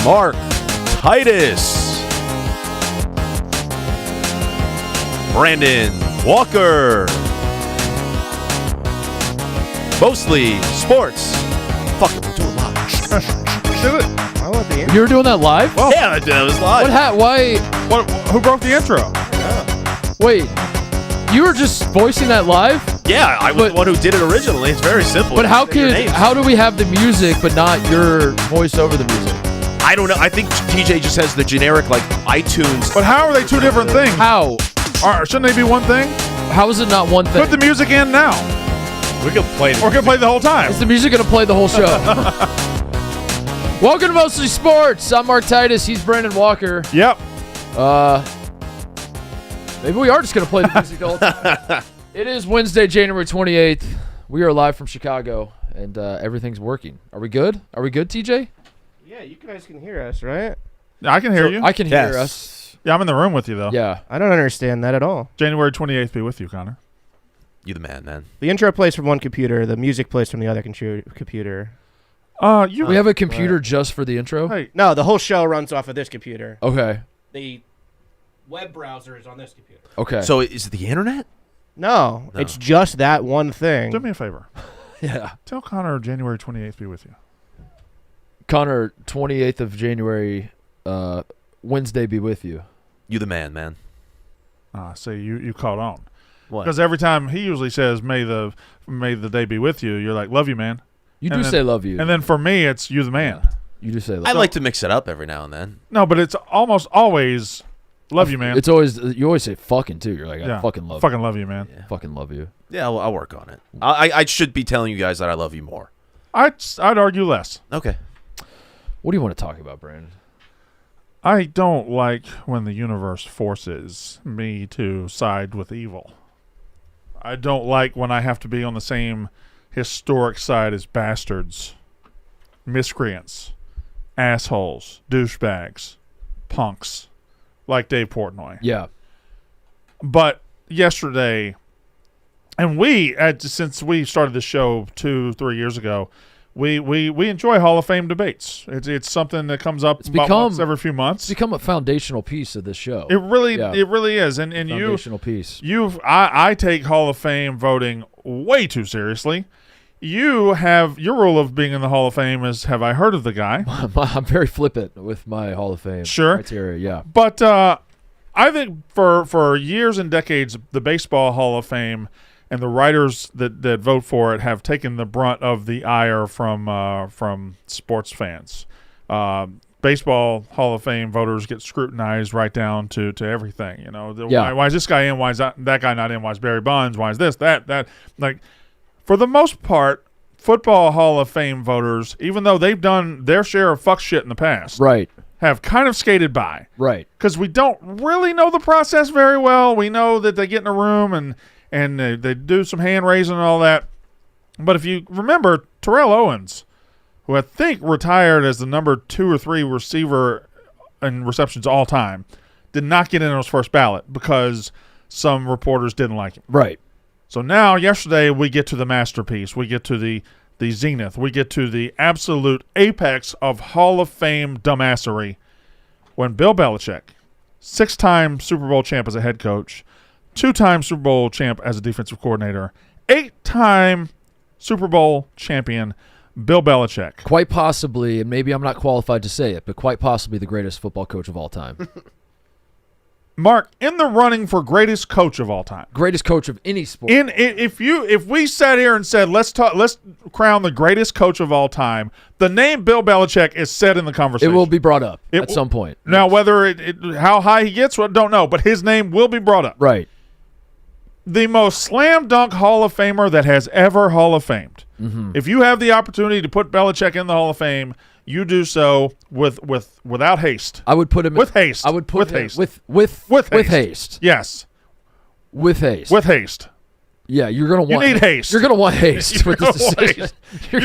Mark, Titus, Brandon Walker. Mostly sports. Fuck it, we're doing live. Do it. I want the intro. You were doing that live? Well, Yeah, that was live. Why? Who broke the intro? Wait, you were just voicing that live? Yeah, I was the one who did it originally. It's very simple. But how Just say your names. how do we have the music but not your voice over the music? I don't know. I think TJ just has the generic like iTunes. But how are they two different things? How? Shouldn't they be one thing? How is it not one thing? Put the music in now. We could play Or can play the whole time. Is the music going to play the whole show? Welcome to Mostly Sports. I'm Mark Titus. He's Brandon Walker. Yep. Maybe we are just going to play the music the whole time. It is Wednesday, January 28th. We are live from Chicago, and everything's working. Are we good? Are we good, TJ? Yeah, you guys can hear us, right? I can hear you. I can hear us. Yeah, I'm in the room with you, though. Yeah. I don't understand that at all. January 28th be with you, Connor. You the man. The intro plays from one computer, the music plays from the other computer. We have a computer just for the intro? Hey, No, the whole show runs off of this computer. Okay. The web browser is on this computer. Okay. So is it the internet? No, No. it's just that one thing. do me a favor. yeah. Tell Connor January 28th be with you. Connor, 28th of January, Wednesday be with you. You the man. See, you caught on. What? Because every time he usually says, may the day be with you, you're like, love you, man. You And do then- say love you. And then for me, it's you the man. You do say love I like to mix it up every now and then. No, but it's almost always love you, man. It's always, you always say fucking too. You're like, I fucking love Fucking love you, man. Yeah. Fucking love you. Yeah, I'll work on it. I should be telling you guys that I love you more. I'd argue less. Okay. What do you want to talk about, Brandon? I don't like when the universe forces me to side with evil. I don't like when I have to be on the same historic side as bastards, miscreants, assholes, douchebags, punks, like Dave Portnoy. Yeah. But yesterday, and since we started the show 2-3 years ago, we enjoy Hall of Fame debates. It's something that comes up once every few months. It's become a foundational piece of this show. It really is. And Foundational piece. I take Hall of Fame voting way too seriously. You have your rule of being in the Hall of Fame is, have I heard of the guy? I'm very flippant with my Hall of Fame criteria. Yeah. But I think for years and decades, the Baseball Hall of Fame and the writers that vote for it have taken the brunt of the ire from sports fans. Baseball Hall of Fame voters get scrutinized right down to everything. You know, why is this guy in? Why is that guy not in? Why is Barry Bonds? Why is this, that? Like, for the most part, Football Hall of Fame voters, even though they've done their share of fuck shit in the past, Right. have kind of skated by. Right. Because we don't really know the process very well. We know that they get in a room and they do some hand raising and all that. But if you remember, Terrell Owens, who I think retired as the number 2 or 3 receiver in receptions all time, did not get in on his first ballot because some reporters didn't like him. Right. So now, yesterday, we get to the masterpiece. We get to the zenith. We get to the absolute apex of Hall of Fame dumbassery when Bill Belichick, 6-time Super Bowl champ as a head coach, 2-time Super Bowl champ as a defensive coordinator, 8-time Super Bowl champion Bill Belichick. Quite possibly, and maybe I'm not qualified to say it, but quite possibly the greatest football coach of all time. Mark, in the running for greatest coach of all time. Greatest coach of any sport. If we sat here and said let's crown the greatest coach of all time, the name Bill Belichick is said in the conversation. It will be brought up at some point. Now, whether how high he gets, well, don't know, but his name will be brought up. Right. The most slam dunk Hall of Famer that has ever Hall of Famed. Mm-hmm. If you have the opportunity to put Belichick in the Hall of Fame, you do so without haste. I would put him with haste. I would put with him haste. with haste. Yes. With haste. With haste. Yeah, you're gonna want. You need haste. You're gonna want haste with this decision. You're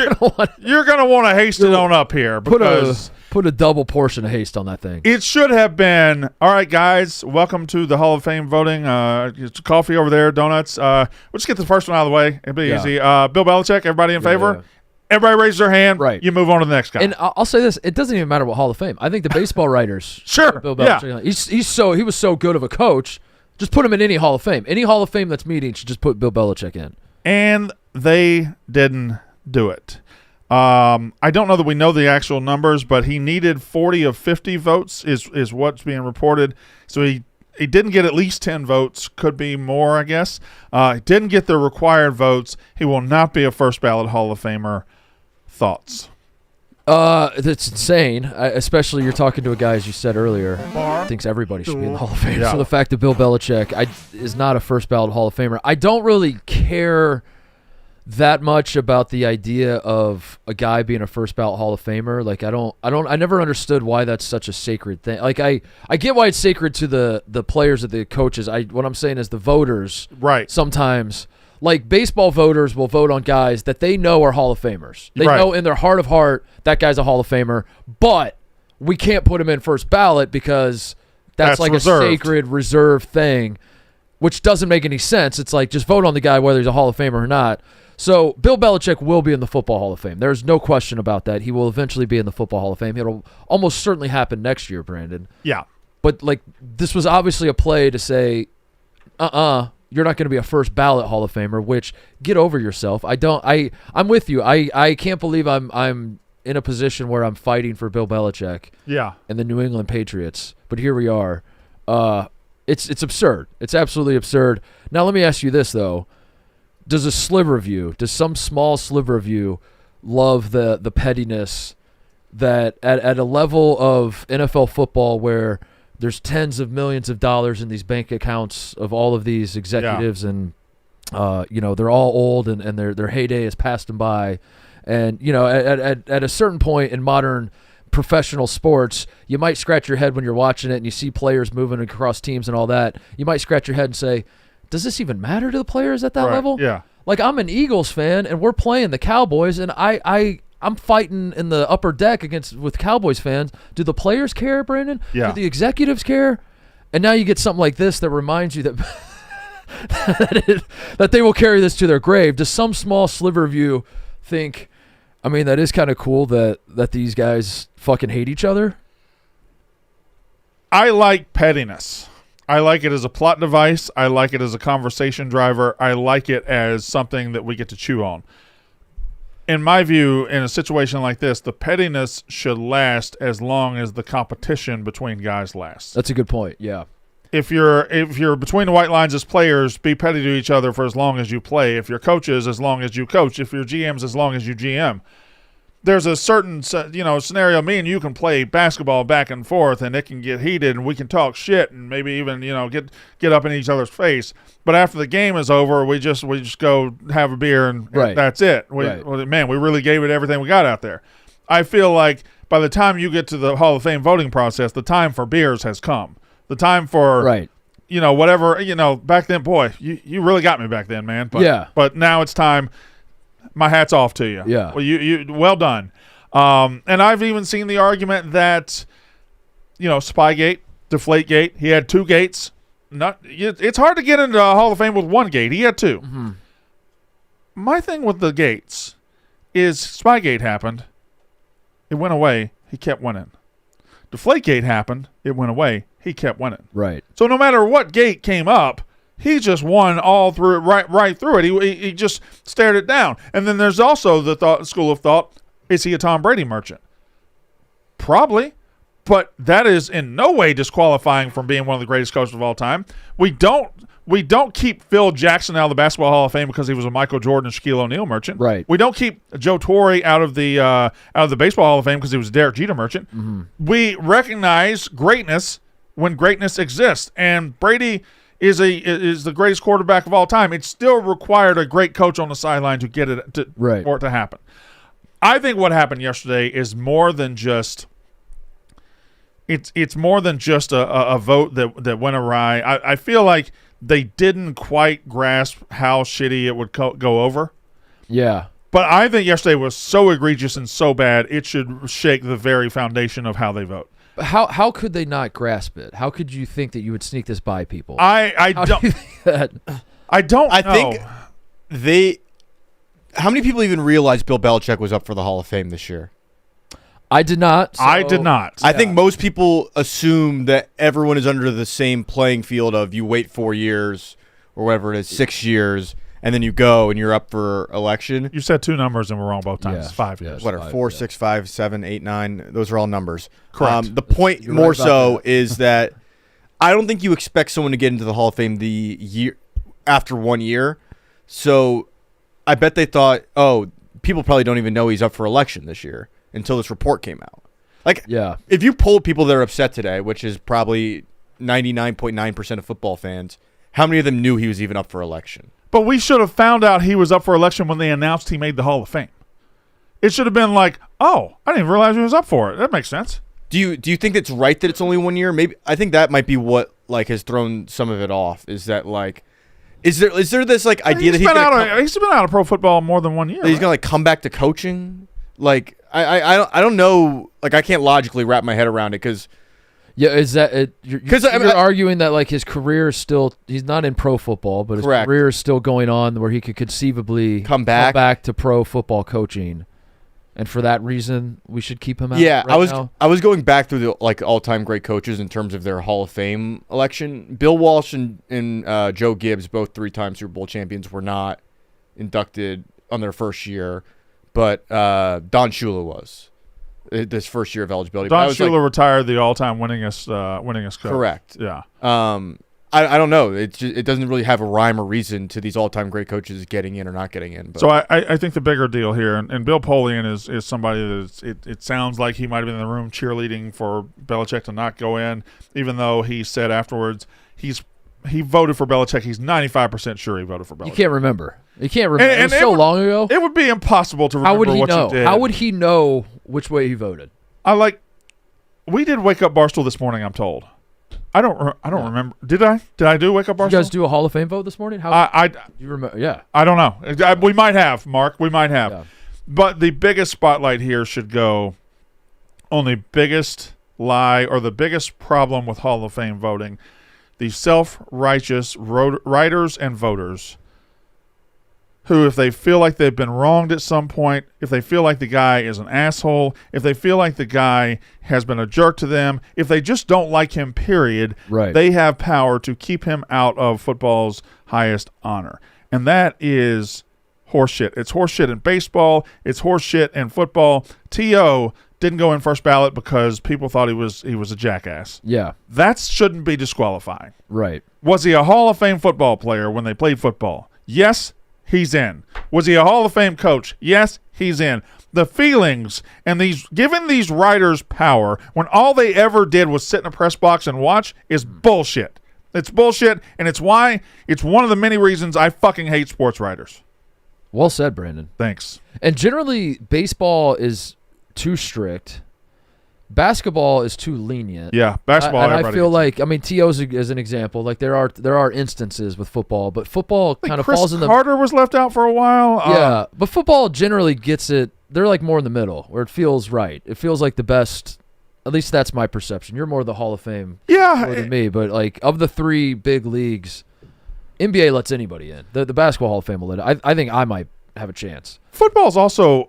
gonna want to haste it on up here because put a double portion of haste on that thing. it should have been. All right, guys, welcome to the Hall of Fame voting. It's coffee over there, donuts. We'll just get the first one out of the way. It'll be easy. Bill Belichick. Everybody in favor? Yeah. Everybody raises their hand. Right. You move on to the next guy. And I'll say this: it doesn't even matter what Hall of Fame. I think the baseball writers, Sure, Bill Belichick, he was so good of a coach. Just put him in any Hall of Fame. Any Hall of Fame that's meeting should just put Bill Belichick in. And they didn't do it. I don't know that we know the actual numbers, but he needed 40 of 50 votes is what's being reported. So he didn't get at least 10 votes. Could be more, I guess. He didn't get the required votes. He will not be a first ballot Hall of Famer. Thoughts? That's insane. Especially you're talking to a guy, as you said earlier, thinks everybody should be in the Hall of Fame. Yeah. So the fact that Bill Belichick is not a first ballot Hall of Famer, I don't really care that much about the idea of a guy being a first ballot Hall of Famer. Like I never understood why that's such a sacred thing. Like I get why it's sacred to the players or the coaches. What I'm saying is the voters. Right. Sometimes, like baseball voters will vote on guys that they know are Hall of Famers. They Right. know in their heart of heart that guy's a Hall of Famer, but we can't put him in first ballot because that's like reserved. a sacred reserve thing, which doesn't make any sense. It's like just vote on the guy whether he's a Hall of Famer or not. So Bill Belichick will be in the Football Hall of Fame. There's no question about that. He will eventually be in the Football Hall of Fame. It'll almost certainly happen next year, Brandon. Yeah. But like this was obviously a play to say, you're not going to be a first ballot Hall of Famer, which get over yourself. I'm with you. I can't believe I'm in a position where I'm fighting for Bill Belichick Yeah. and the New England Patriots. But here we are. It's absurd. It's absolutely absurd. Now let me ask you this though. Does some small sliver of you love the pettiness that at a level of NFL football where there's tens of millions of dollars in these bank accounts of all of these executives and they're all old and their heyday has passed them by, and at a certain point in modern professional sports, you might scratch your head when you're watching it and you see players moving across teams and all that. You might scratch your head and say, does this even matter to the players at that Right. level? Yeah. Like I'm an Eagles fan and we're playing the Cowboys and I'm fighting in the upper deck with Cowboys fans. Do the players care, Brandon? Yeah. Do the executives care? And now you get something like this that reminds you that that they will carry this to their grave. Does some small sliver of you think, I mean, that is kind of cool that these guys fucking hate each other? I like pettiness. I like it as a plot device. I like it as a conversation driver. I like it as something that we get to chew on. In my view, in a situation like this, the pettiness should last as long as the competition between guys lasts. That's a good point. Yeah. If you're between the white lines as players, be petty to each other for as long as you play. If you're coaches, as long as you coach. If you're GMs, as long as you GM. There's a certain scenario. Me and you can play basketball back and forth, and it can get heated, and we can talk shit, and maybe even get up in each other's face. But after the game is over, we just go have a beer, and Right. that's it. Right. We really gave it everything we got out there. I feel like by the time you get to the Hall of Fame voting process, the time for beers has come. The time for Right. Whatever back then. Boy, you really got me back then, man. But, Yeah. But now it's time. My hat's off to you. Yeah. Well, you well done. And I've even seen the argument that, Spygate, Deflategate, he had two gates. It's hard to get into a Hall of Fame with one gate. He had two. Mm-hmm. My thing with the gates is Spygate happened. It went away. He kept winning. Deflategate happened. It went away. He kept winning. Right. So no matter what gate came up, he just won all through it, right through it. He just stared it down. And then there's also the school of thought, is he a Tom Brady merchant? Probably. But that is in no way disqualifying from being one of the greatest coaches of all time. We don't keep Phil Jackson out of the Basketball Hall of Fame because he was a Michael Jordan and Shaquille O'Neal merchant. Right. We don't keep Joe Torre out of the Baseball Hall of Fame because he was a Derrick Jeter merchant. Mm-hmm. We recognize greatness when greatness exists, and Brady is the greatest quarterback of all time. It still required a great coach on the sideline to get it for it to happen. I think what happened yesterday is more than just it's more than just a vote that went awry. I feel like they didn't quite grasp how shitty it would go over. Yeah. But I think yesterday was so egregious and so bad it should shake the very foundation of how they vote. How could they not grasp it? How could you think that you would sneak this by people? I How do you don't think that? I don't I know. think How many people even realized Bill Belichick was up for the Hall of Fame this year? I did not. I did not. I think most people assume that everyone is under the same playing field of you wait 4 years or whatever it is, 6 years, and then you go and you're up for election. You said 2 numbers and we're wrong both times. Yeah. 5 years. What are 4, 6, 5, 7, 8, 9? Those are all numbers. Correct. The point You're more right about so that. is that I don't think you expect someone to get into the Hall of Fame the year after 1 year. So I bet they thought, oh, people probably don't even know he's up for election this year until this report came out. Like, Yeah. if you poll people that are upset today, which is probably 99.9% of football fans, how many of them knew he was even up for election? But we should have found out he was up for election when they announced he made the Hall of Fame. It should have been like, oh, I didn't even realize he was up for it. That makes sense. Do you think it's right that it's only 1 year? Maybe I think that might be what like has thrown some of it off. Is that like, is there this like idea that he's been out of pro football more than 1 year. that he's gonna like come back to coaching? Like I don't know. Like I can't logically wrap my head around it because Yeah, is that it? You're 'Cause, I mean, arguing that like his career is still, he's not in pro football, but his Correct. career is still going on where he could conceivably Come back. to pro football coaching, and for that reason, we should keep him out. yeah, right now? I was going back through the like all-time great coaches in terms of their Hall of Fame election. Bill Walsh and Joe Gibbs, both 3-time Super Bowl champions, were not inducted on their first year, but Don Shula was this first year of eligibility. But I Don was Shula retired, the all-time winningest coach. correct. Yeah. I don't know. It doesn't really have a rhyme or reason to these all-time great coaches getting in or not getting in. But. So I think the bigger deal here, and Bill Polian is somebody that it sounds like he might have been in the room cheerleading for Belichick to not go in, even though he said afterwards he voted for Belichick. He's 95% sure he voted for Belichick. You can't remember. You can't remember. And it was so long ago. It would be impossible to remember How would he what know? you did. How would he know which way he voted? We did Wake Up Barstool this morning, I'm told. I don't remember. Did I do Wake Up Barstool? Did you guys do a Hall of Fame vote this morning? How I you remember? Yeah. I don't know. We might have, Mark. We might have. Yeah. But the biggest spotlight here should go on the biggest lie or the biggest problem with Hall of Fame voting. The self-righteous writers and voters who, if they feel like they've been wronged at some point, if they feel like the guy is an asshole, if they feel like the guy has been a jerk to them, if they just don't like him, period, Right. they have power to keep him out of football's highest honor. And that is horseshit. It's horseshit in baseball. It's horseshit in football. T.O. didn't go in first ballot because people thought he was a jackass. Yeah. That shouldn't be disqualifying. Right. Was he a Hall of Fame football player when they played football? Yes, he's in. Was he a Hall of Fame coach? Yes, he's in. The feelings and giving these writers power when all they ever did was sit in a press box and watch is bullshit. It's bullshit, and it's one of the many reasons I fucking hate sports writers. Well said, Brandon. Thanks. And generally, baseball is too strict. Basketball is too lenient. Yeah, basketball. And I everybody feel gets. like, I mean, T.O.'s as an example. Like there are instances with football, but football kind of Chris falls in the Carter was left out for a while. yeah. But football generally gets it. They're like more in the middle where it feels right. It feels like the best. At least that's my perception. You're more the Hall of Fame Yeah, more than me, but like of the 3 big leagues, NBA lets anybody in. The Basketball Hall of Fame will let it. I think I might have a chance. football's also,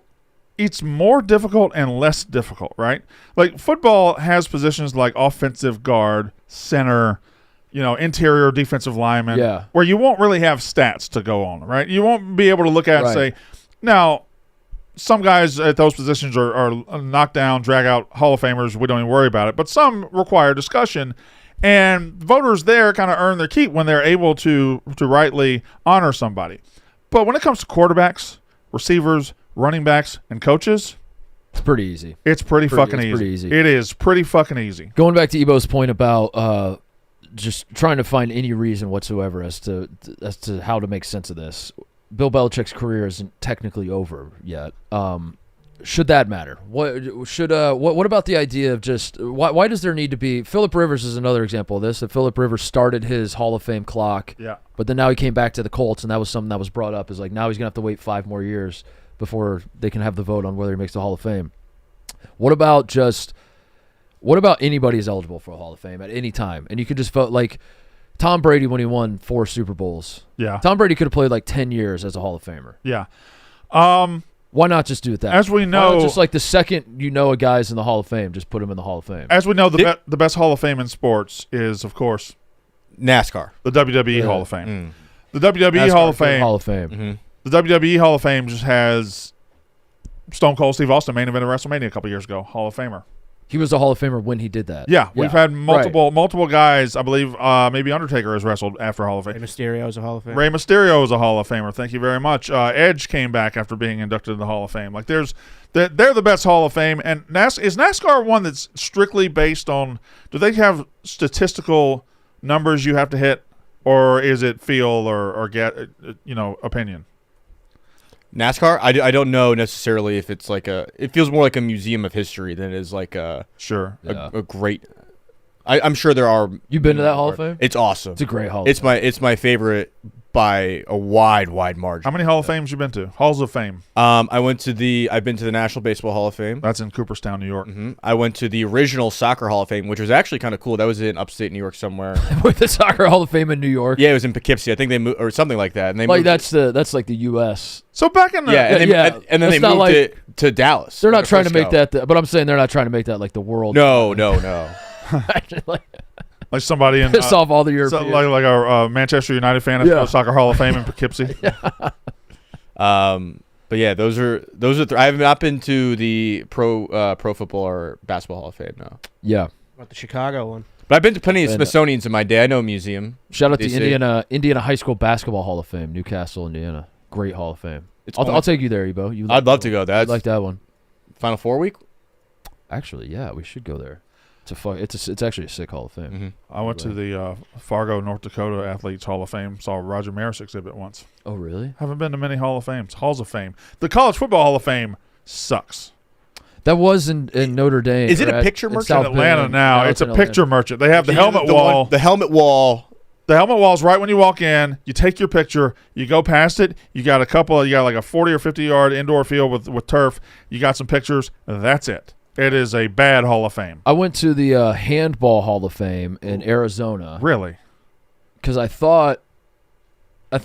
it's more difficult and less difficult, right? Like football has positions like offensive guard, center, interior defensive lineman, Yeah. where you won't really have stats to go on, right? You won't be able to look at it and Right. say, now, some guys at those positions are knocked down, drag out Hall of Famers. We don't even worry about it. But some require discussion. And voters there kind of earn their keep when they're able to rightly honor somebody. But when it comes to quarterbacks, receivers, running backs, and coaches, It's pretty easy. it's pretty fucking it's easy. pretty easy. It is pretty fucking easy. Going back to Ebo's point about just trying to find any reason whatsoever as to how to make sense of this. Bill Belichick's career isn't technically over yet. Should that matter? What about the idea of just why does there need to be? Phillip Rivers is another example of this. That Phillip Rivers started his Hall of Fame clock, Yeah. but then now he came back to the Colts, and that was something that was brought up. Is like now he's gonna have to wait 5 more years before they can have the vote on whether he makes the Hall of Fame. What about anybody is eligible for a Hall of Fame at any time, and you could just vote like Tom Brady when he won 4 Super Bowls. Yeah. Tom Brady could have played like 10 years as a Hall of Famer. Yeah. Why not just do it that? As we Why not know, just like the second you know a guy's in the Hall of Fame, just put him in the Hall of Fame. as we know, the best Hall of Fame in sports is, of course, NASCAR. the WWE Yeah. Hall of Fame. Mm. The WWE Hall of Fame. Hall of Fame. Mm-hmm. The WWE Hall of Fame just has Stone Cold Steve Austin, main event of WrestleMania a couple years ago, Hall of Famer. He was a Hall of Famer when he did that. Yeah, we've had multiple guys. I believe maybe Undertaker has wrestled after Hall of Rey Fame. Mysterio is a Hall of Fame. Rey Mysterio is a Hall of Famer. Thank you very much. Edge came back after being inducted in the Hall of Fame. Like they're the best Hall of Fame. And is NASCAR one that's strictly based on? Do they have statistical numbers you have to hit, or is it feel or get opinion? NASCAR, I don't know necessarily if it's like it feels more like a museum of history than it is like a great. I'm sure there are. You been to that Hall of Fame? It's awesome. It's a great Hall of Fame. It's my favorite by a wide margin. How many Hall of Fames you been to? Halls of Fame. I've been to the National Baseball Hall of Fame. That's in Cooperstown, New York. Mm-hmm. I went to the original Soccer Hall of Fame, which was actually kind of cool. That was in upstate New York somewhere. With the Soccer Hall of Fame in New York. Yeah, it was in Poughkeepsie. I think they moved or something like that. And they like moved that's like the U.S. So back in the and then they moved it to Dallas. They're not trying to make that, but I'm saying they're not trying to make that like the world. No. Like somebody in piss off all the Europeans. Like a Manchester United fan at the Soccer Hall of Fame in Poughkeepsie. But yeah, those are. I have not been to the pro football or basketball Hall of Fame. No. Yeah. About the Chicago one. But I've been to plenty of Smithsonian's in my day. I know a museum. Shout out to Indiana High School Basketball Hall of Fame, Newcastle, Indiana. Great Hall of Fame. I'll take you there, Ebo. I'd love to go. I'd like that one. Final Four week. Actually, yeah, we should go there. It's actually a sick Hall of Fame. Mm-hmm. I went to the Fargo, North Dakota Athletes Hall of Fame. Saw a Roger Maris exhibit once. Oh, really? Haven't been to many Halls of Fame. The College Football Hall of Fame sucks. That was in Notre Dame. Is it a picture merchant? In Atlanta now. It's a picture merchant. They have the helmet wall. The helmet wall. The helmet wall is right when you walk in. You take your picture. You go past it. You got like a 40 or 50 yard indoor field with turf. You got some pictures. That's it. It is a bad Hall of Fame. I went to the Handball Hall of Fame in Arizona. Really? Because I thought,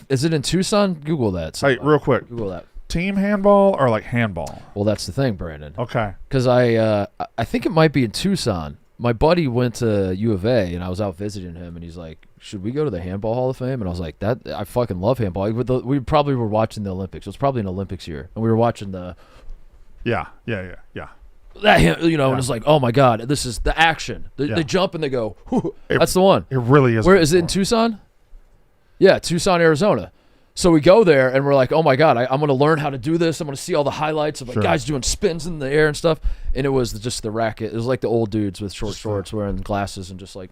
is it in Tucson? Google that. Hey, real quick. Google that. Team handball or like handball? Well, that's the thing, Brandon. Okay. Because I think it might be in Tucson. My buddy went to U of A, and I was out visiting him, and he's like, should we go to the Handball Hall of Fame? And I was like, I fucking love handball. We probably were watching the Olympics. It was probably an Olympics year, and we were watching the... Yeah. And it's like, oh my God, this is the action. They jump and they go, that's the one. It really is. Where is it in Tucson? Yeah, Tucson, Arizona. So we go there and we're like, oh my God, I'm going to learn how to do this. I'm going to see all the highlights of guys doing spins in the air and stuff. And it was just the racket. It was like the old dudes with short shorts wearing glasses and just like.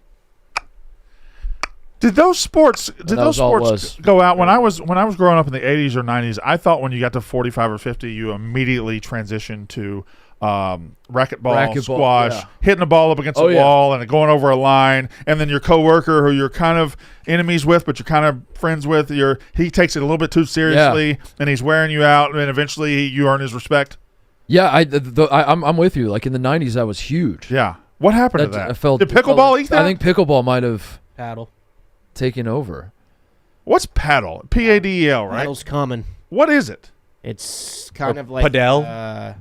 Did those sports go out when I was growing up in the 80s or 90s? I thought when you got to 45 or 50, you immediately transitioned to racquetball, squash, hitting the ball up against a wall and going over a line, and then your coworker who you're kind of enemies with, but you're kind of friends with, he takes it a little bit too seriously, and he's wearing you out, and eventually you earn his respect. Yeah, I'm with you. Like in the 90s, that was huge. Yeah, what happened to that? Did pickleball eat that? I think pickleball might have paddle taken over. What's paddle? P-A-D-E-L, right? Paddle's common. What is it? It's kind of like padel.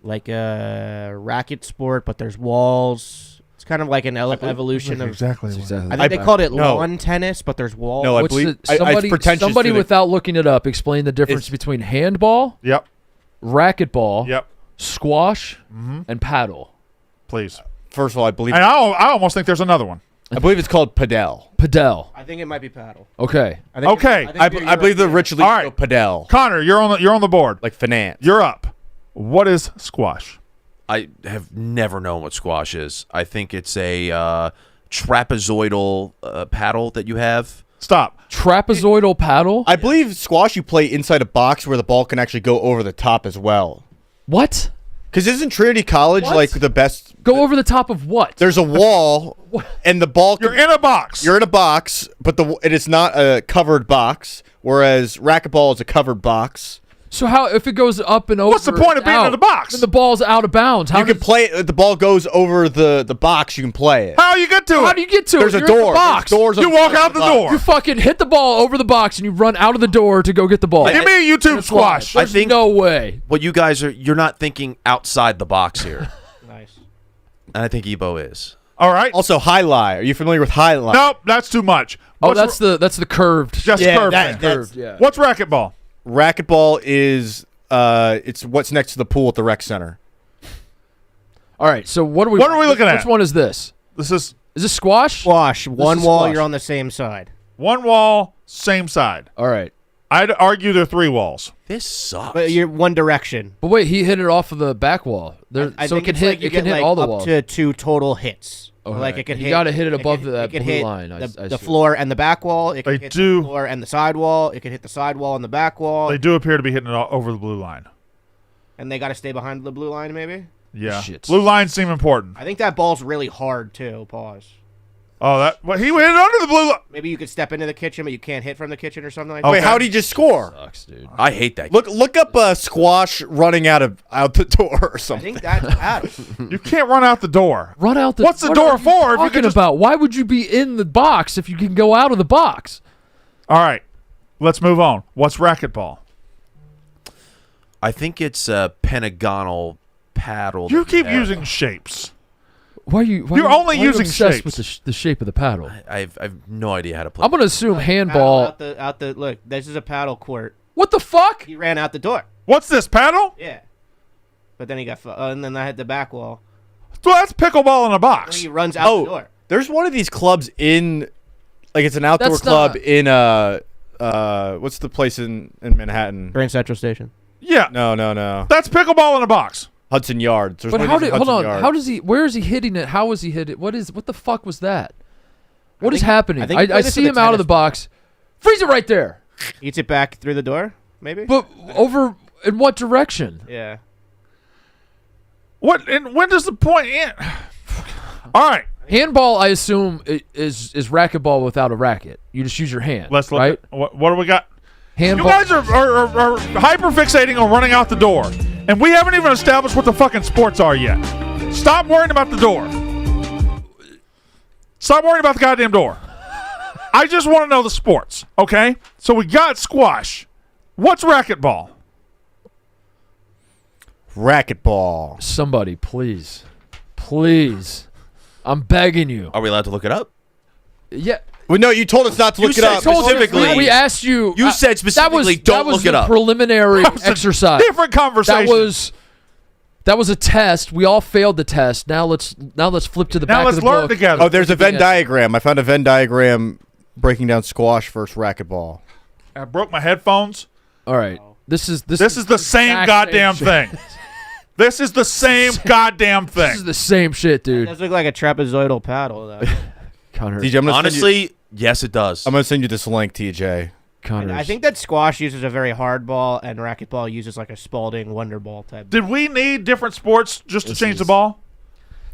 Like a racket sport, but there's walls. It's kind of like an evolution of exactly. I think they called it lawn tennis, but there's walls. No, I believe somebody without looking it up, explain the difference between handball, racquetball, squash, and paddle. Please. First of all, I believe, and I almost think there's another one. I believe it's called padel. Padel. I think it might be paddle. Okay. I believe the Rich League right. padel. Connor, you're on the board. Like finance. You're up. What is squash? I have never known what squash is. I think it's a trapezoidal paddle that you have. Stop. Trapezoidal paddle? I believe squash you play inside a box where the ball can actually go over the top as well. What? Because isn't Trinity College like the best? Go over the top of what? There's a wall, and the ball. You're in a box. You're in a box, but it is not a covered box. Whereas racquetball is a covered box. So how if it goes up and over? What's the point of being in the box? Then the ball's out of bounds. You can play it. The ball goes over the box. You can play it. How you get to it? How do you get to There's it? a You're in door. the box. There's doors on You walk out the box. door. You fucking hit the ball over the box and you run out of the door to go get the ball. Give me a YouTube squash. I There's think- no way. What you guys you're not thinking outside the box here. Nice. And I think Ebo is. All right. Also, highlight. Are you familiar with highlight? Nope, that's too much. Oh, What's that's the curved. just Yeah, curved. that- thing. curved. Yeah. What's racquetball? Racquetball is it's what's next to the pool at the rec center. All right. So what are we? What are we looking at? Which one is this? This is Is this squash? Squash. One is wall, squash. you're on the same side. one wall, same side. All right. I'd argue they're 3 walls. This sucks. But you're one direction. But wait, he hit it off of the back wall. There, I so think it can it's hit. like you It can get, hit like, all the up walls. to 2 total hits. Okay. Like it could You hit. gotta hit it above could- that it could blue hit line, I The see. floor and the back wall. It They could hit do- the floor and the side wall. It could hit the side wall and the back wall. They do appear to be hitting it over the blue line. And they got to stay behind the blue line, maybe. Yeah. Shit. Blue lines seem important. I think that ball's really hard too. Pause. Oh, he hit it under the blue line. Maybe you could step into the kitchen, but you can't hit from the kitchen or something like Okay. Wait, how did he just score? Sucks, dude. I hate that. Look up squash running out the door or that. I something. think that's Adam. You can't run out the door. Run out the. What's the what door are you for if you Talking could just- about? Why would you be in the box if you can go out of the box? All right. Let's move on. What's racquetball? I think it's a pentagonal paddle. You that you keep have. using shapes. Why are you? Why You're are you- only why are you using obsessed shapes. with the shape of the paddle. I've no idea how to play. I'm gonna assume Paddle handball. out the look. This is a paddle court. What the fuck? He ran out the door. What's this, paddle? Yeah. But then he got and then I hit the back wall. Well, that's pickleball in a And box. he runs out the Oh, door. there's one of these clubs in, like it's an outdoor That's club not- in what's the place in Manhattan? Grand Central Station. Yeah. No. That's pickleball in a box. Hudson Yards. There's But one of how these did? in Hold Hudson on. Yards. How does he? Where is he hitting it? How is he hitting it? What the fuck was that? What is think- happening? I think he played I this see with him a out of the tennis box. Freeze it right there. Eats it back through the door, maybe? But over in what direction? Yeah. What? And when does the point end? All right. Handball, I assume, is racquetball without a racket. You just use your hand. Let's look. right. What do we got? Handball. You guys are hyper fixating on running out the door, and we haven't even established what the fucking sports are yet. Stop worrying about the door. Stop worrying about the goddamn door. I just want to know the sports, okay? So we got squash. What's racquetball? Racquetball. Somebody, please, please, I'm begging you. Are we allowed to look it up? Yeah. Well, no, you told us not to You look it said up. specifically- We asked you. You said specifically don't that was look it the up. preliminary That was a exercise. different conversation. That was a test. We all failed the test. Now let's flip to the Now back let's of the learn book. together. Oh, there's a Venn Yeah. diagram. I found a Venn diagram breaking down squash versus racquetball. I broke my headphones. All right. This is This is the same exact goddamn shit. thing. This is the same goddamn This is thing. the same shit, It dude. does look like a trapezoidal paddle, though. Connor. TJ, I'm gonna Honestly, yes, it does. I'm gonna send you this link, TJ. Connors. I think that squash uses a very hard ball, and racquetball uses like a Spalding Wonder Ball type. Did we need different sports just to change the ball?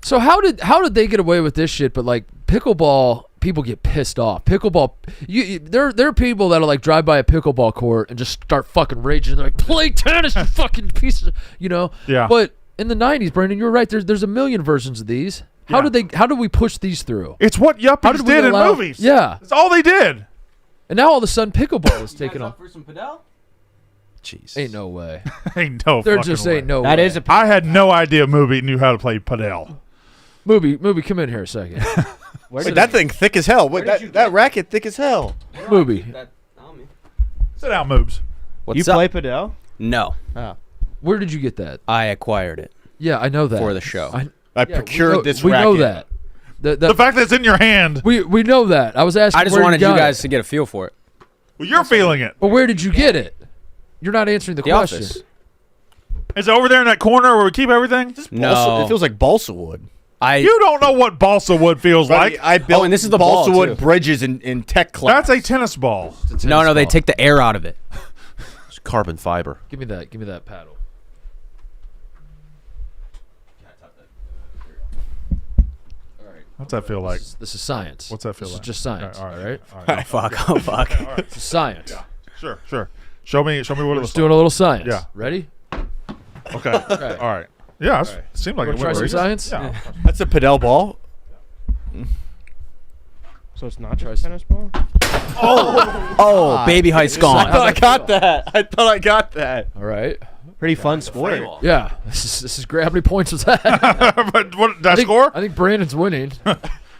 So how did they get away with this shit? But like pickleball, people get pissed off. Pickleball, there are people that are like drive by a pickleball court and just start fucking raging. They're like, play tennis, you fucking piece of, Yeah. But in the '90s, Brandon, you're right. There's a million versions of these. How Yeah. did we push these through? It's what How yuppies did we did in allow- movies. Yeah. That's all they did. And now all of a sudden, pickleball is taking off. for some padel? Jesus. Ain't no way. Ain't no There fucking just way. ain't no That way. is a. I had no idea Movie knew how to play padel. Movie, come in here a second. Wait, that thing thick as hell. Wait, that racket thick as hell. Movie. Sit down, Moobs. You play padel? No, Where did you get that? I acquired it Yeah, I know that. for the show. I procured this we racket. know that. The fact that it's in your hand, We know that. I was asking. I just where wanted you got guys it. to get a feel for it. well, you're feeling it. But where did you get it? You're not answering the The question. office. Is it over there in that corner where we keep everything? No, It feels like balsa wood. You don't know what balsa wood feels like. I built and this is the ball, balsa wood too. bridges in tech class. That's a tennis ball. no, they take the air out of it. It's carbon fiber. Give me that paddle. What's that feel like? This is science. What's that feel this like? is just science. Okay, all right. Oh fuck! Oh fuck! It's science. Sure. Show me what it We're looks just doing a little science. Yeah. Ready? like. Okay. All right. Yeah, it seemed like Want it to try went some pretty good. science? Yeah. That's a Padel ball. So it's not just tennis ball? Oh, baby height's I gone. thought I got that. I thought I got that. All right. Pretty fun sport. Yeah. This is great. How many points was that? But what did I score? I think Brandon's winning.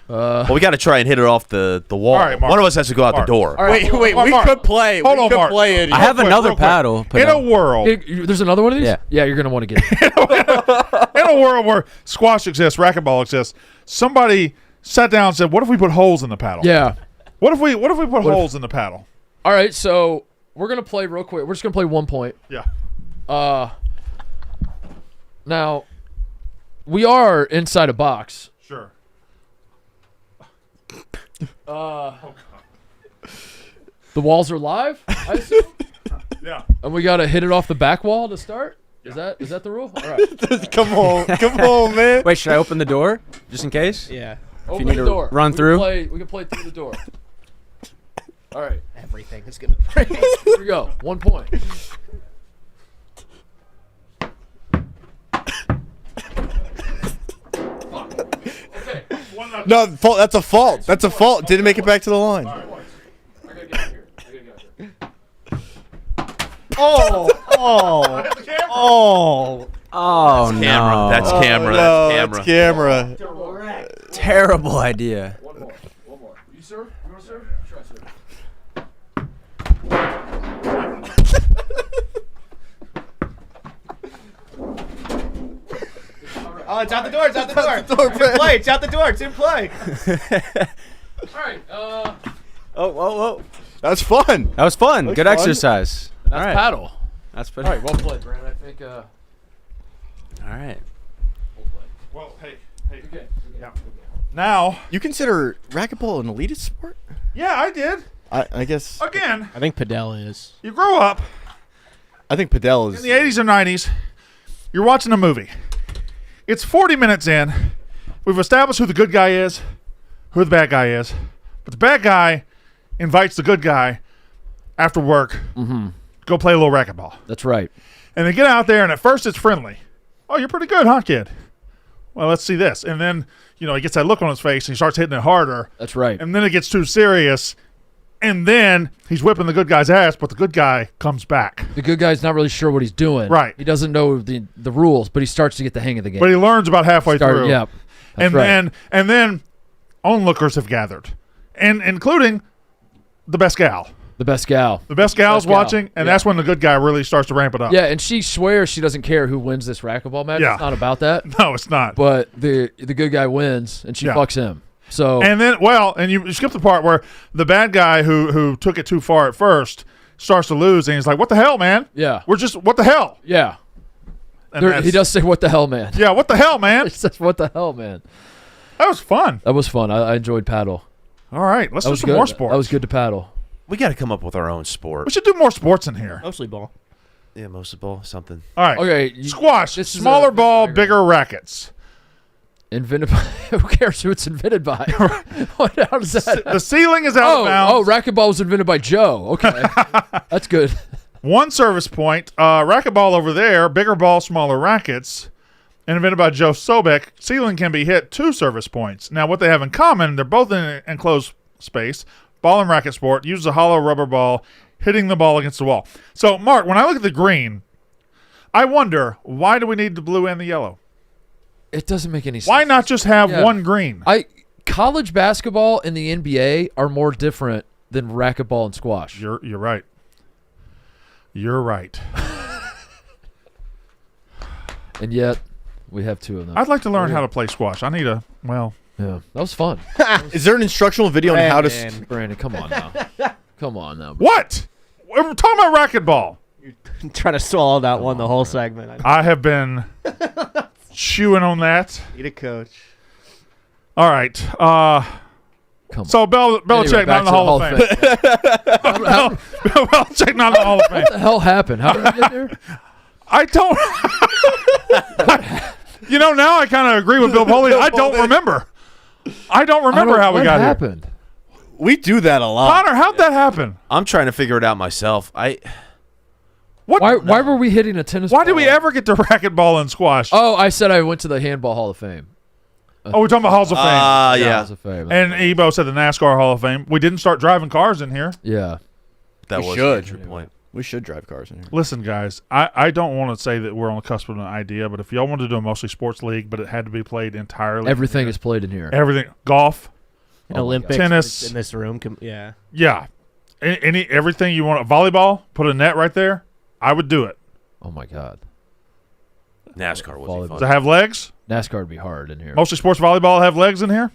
Well, we got to try and hit it off the wall. All right, Mark. One of us has to go out Mark. the door. All right. Wait, Mark, we Mark. could play. Hold we on, could Mark. play it. I have quick, another real quick. paddle. In a world, There's another one of these? Yeah. Yeah, you're going to want to get it. in a world where squash exists, racquetball exists, somebody sat down and said, "What if we put holes in the paddle?" Yeah. What if we put holes in the paddle? All right, so we're going to play real quick. We're just going to play 1 point. Yeah. Now, we are inside a box. Sure. The walls are live, I assume? Yeah. And we got to hit it off the back wall to start? Is that the rule? All right. Come on, man. Wait, should I open the door just in case? Yeah. Open need the to door. run through? We can play through the door. All right. Everything is going to break. Here we go. 1 point. No, that's a fault. That's a fault. Didn't make it back to the line. I gotta get out here. Oh. Oh. Oh, Camera. no. That's camera. No, That's camera. that's camera. Terrible idea. One more. You serve? You want to serve? Try serve. Oh, it's out the door. It's out the door. It's in play. It's out the door. It's in play. All right. Oh. That's fun. That was fun. That's Good fun. exercise. That's All right. paddle. That's All right. Well played, Brandon. I think. All right. Well, hey. Okay. Yeah. Now, You consider racquetball an elitist sport? yeah, I did. I guess. Again, I think Padel is. you grow up I think Padel is. in the 80s or 90s, you're watching a movie. It's 40 minutes in. We've established who the good guy is, who the bad guy is. But the bad guy invites the good guy after work to go play a little racquetball. That's right. And they get out there, and at first it's friendly. Oh, you're pretty good, huh, kid? Well, let's see this. And then, he gets that look on his face, and he starts hitting it harder. That's right. And then it gets too serious. And then he's whipping the good guy's ass, but the good guy comes back. The good guy's not really sure what he's doing. Right. He doesn't know the rules, but he starts to get the hang of the game. But he learns about halfway through. Yeah. That's And right. then onlookers have gathered, and including the best gal. The best gal. The best gal's Best gal. watching, and Yeah. that's when the good guy really starts to ramp it up. Yeah, and she swears she doesn't care who wins this racquetball match. Yeah. It's not about that. No, it's not. But the good guy wins, and she Yeah. fucks him. So And then, and you skip the part where the bad guy who took it too far at first starts to lose, and he's like, "What the hell, man? yeah, What the hell?" yeah. And He that's- does say, "What the hell, man?" Yeah, what the hell, man? He says, "What the hell, man?" That was fun. That was fun. I enjoyed paddle. All right, let's That do was some good. more sports. That was good to paddle. We got to come up with our own sport. We should do more sports in here. Mostly ball. Yeah, most of all, something. All right. Okay, Squash. this is Smaller a- ball, bigger rackets. Invented by who cares who it's invented by? How does that? The ceiling is out of bounds. racquetball was invented by Joe. Okay, that's good. One service point. Racquetball over there. Bigger ball, smaller rackets. Invented by Joe Sobek. Ceiling can be hit 2 service points. Now, what they have in common, they're both in an enclosed space. Ball and racket sport. Uses a hollow rubber ball, hitting the ball against the wall. So, Mark, when I look at the green, I wonder, why do we need the blue and the yellow? It doesn't make any sense. Why not just have Yeah. one green? College basketball and the NBA are more different than racquetball and squash. You're right. You're right. And yet, we have 2 of them. I'd like to learn how to play squash. I need Yeah, that was fun. Is there an instructional video on how to? Brandon, come on now. Come on now. what? We're talking about racquetball. Trying to swallow that one the whole segment. I have been chewing on that. Need a coach. All right. Come on. So Belichick Anyway, not in the Hall of Fame. Belichick not in the Hall of Fame. What the hell happened? How did we get there? I don't. Now I kind of agree with Bill Polian. I don't remember. I don't remember how we got here. happened? We do that a lot. Connor, how'd that happen? I'm trying to figure it out myself. What? Why were we hitting a tennis Why ball? did we ever get to racquetball and squash? Oh, I said I went to the Handball Hall of Fame. Oh, we're talking about Halls of Fame. Yeah. Halls of Fame. And Ebo said the NASCAR Hall of Fame. We didn't start driving cars in here. Yeah. That We was should. a true point. We should drive cars in here. Listen, guys, I don't want to say that we're on the cusp of an idea, but if y'all wanted to do a mostly sports league, but it had to be played entirely. Everything is played in here. Everything. Golf. An Olympics Tennis. in this room. Yeah. Yeah. Everything you want. Volleyball, put a net right there. I would do it. Oh, my God. NASCAR would be Volleyball. Does fun. it have legs? NASCAR would be hard in here. Mostly sports volleyball have legs in here?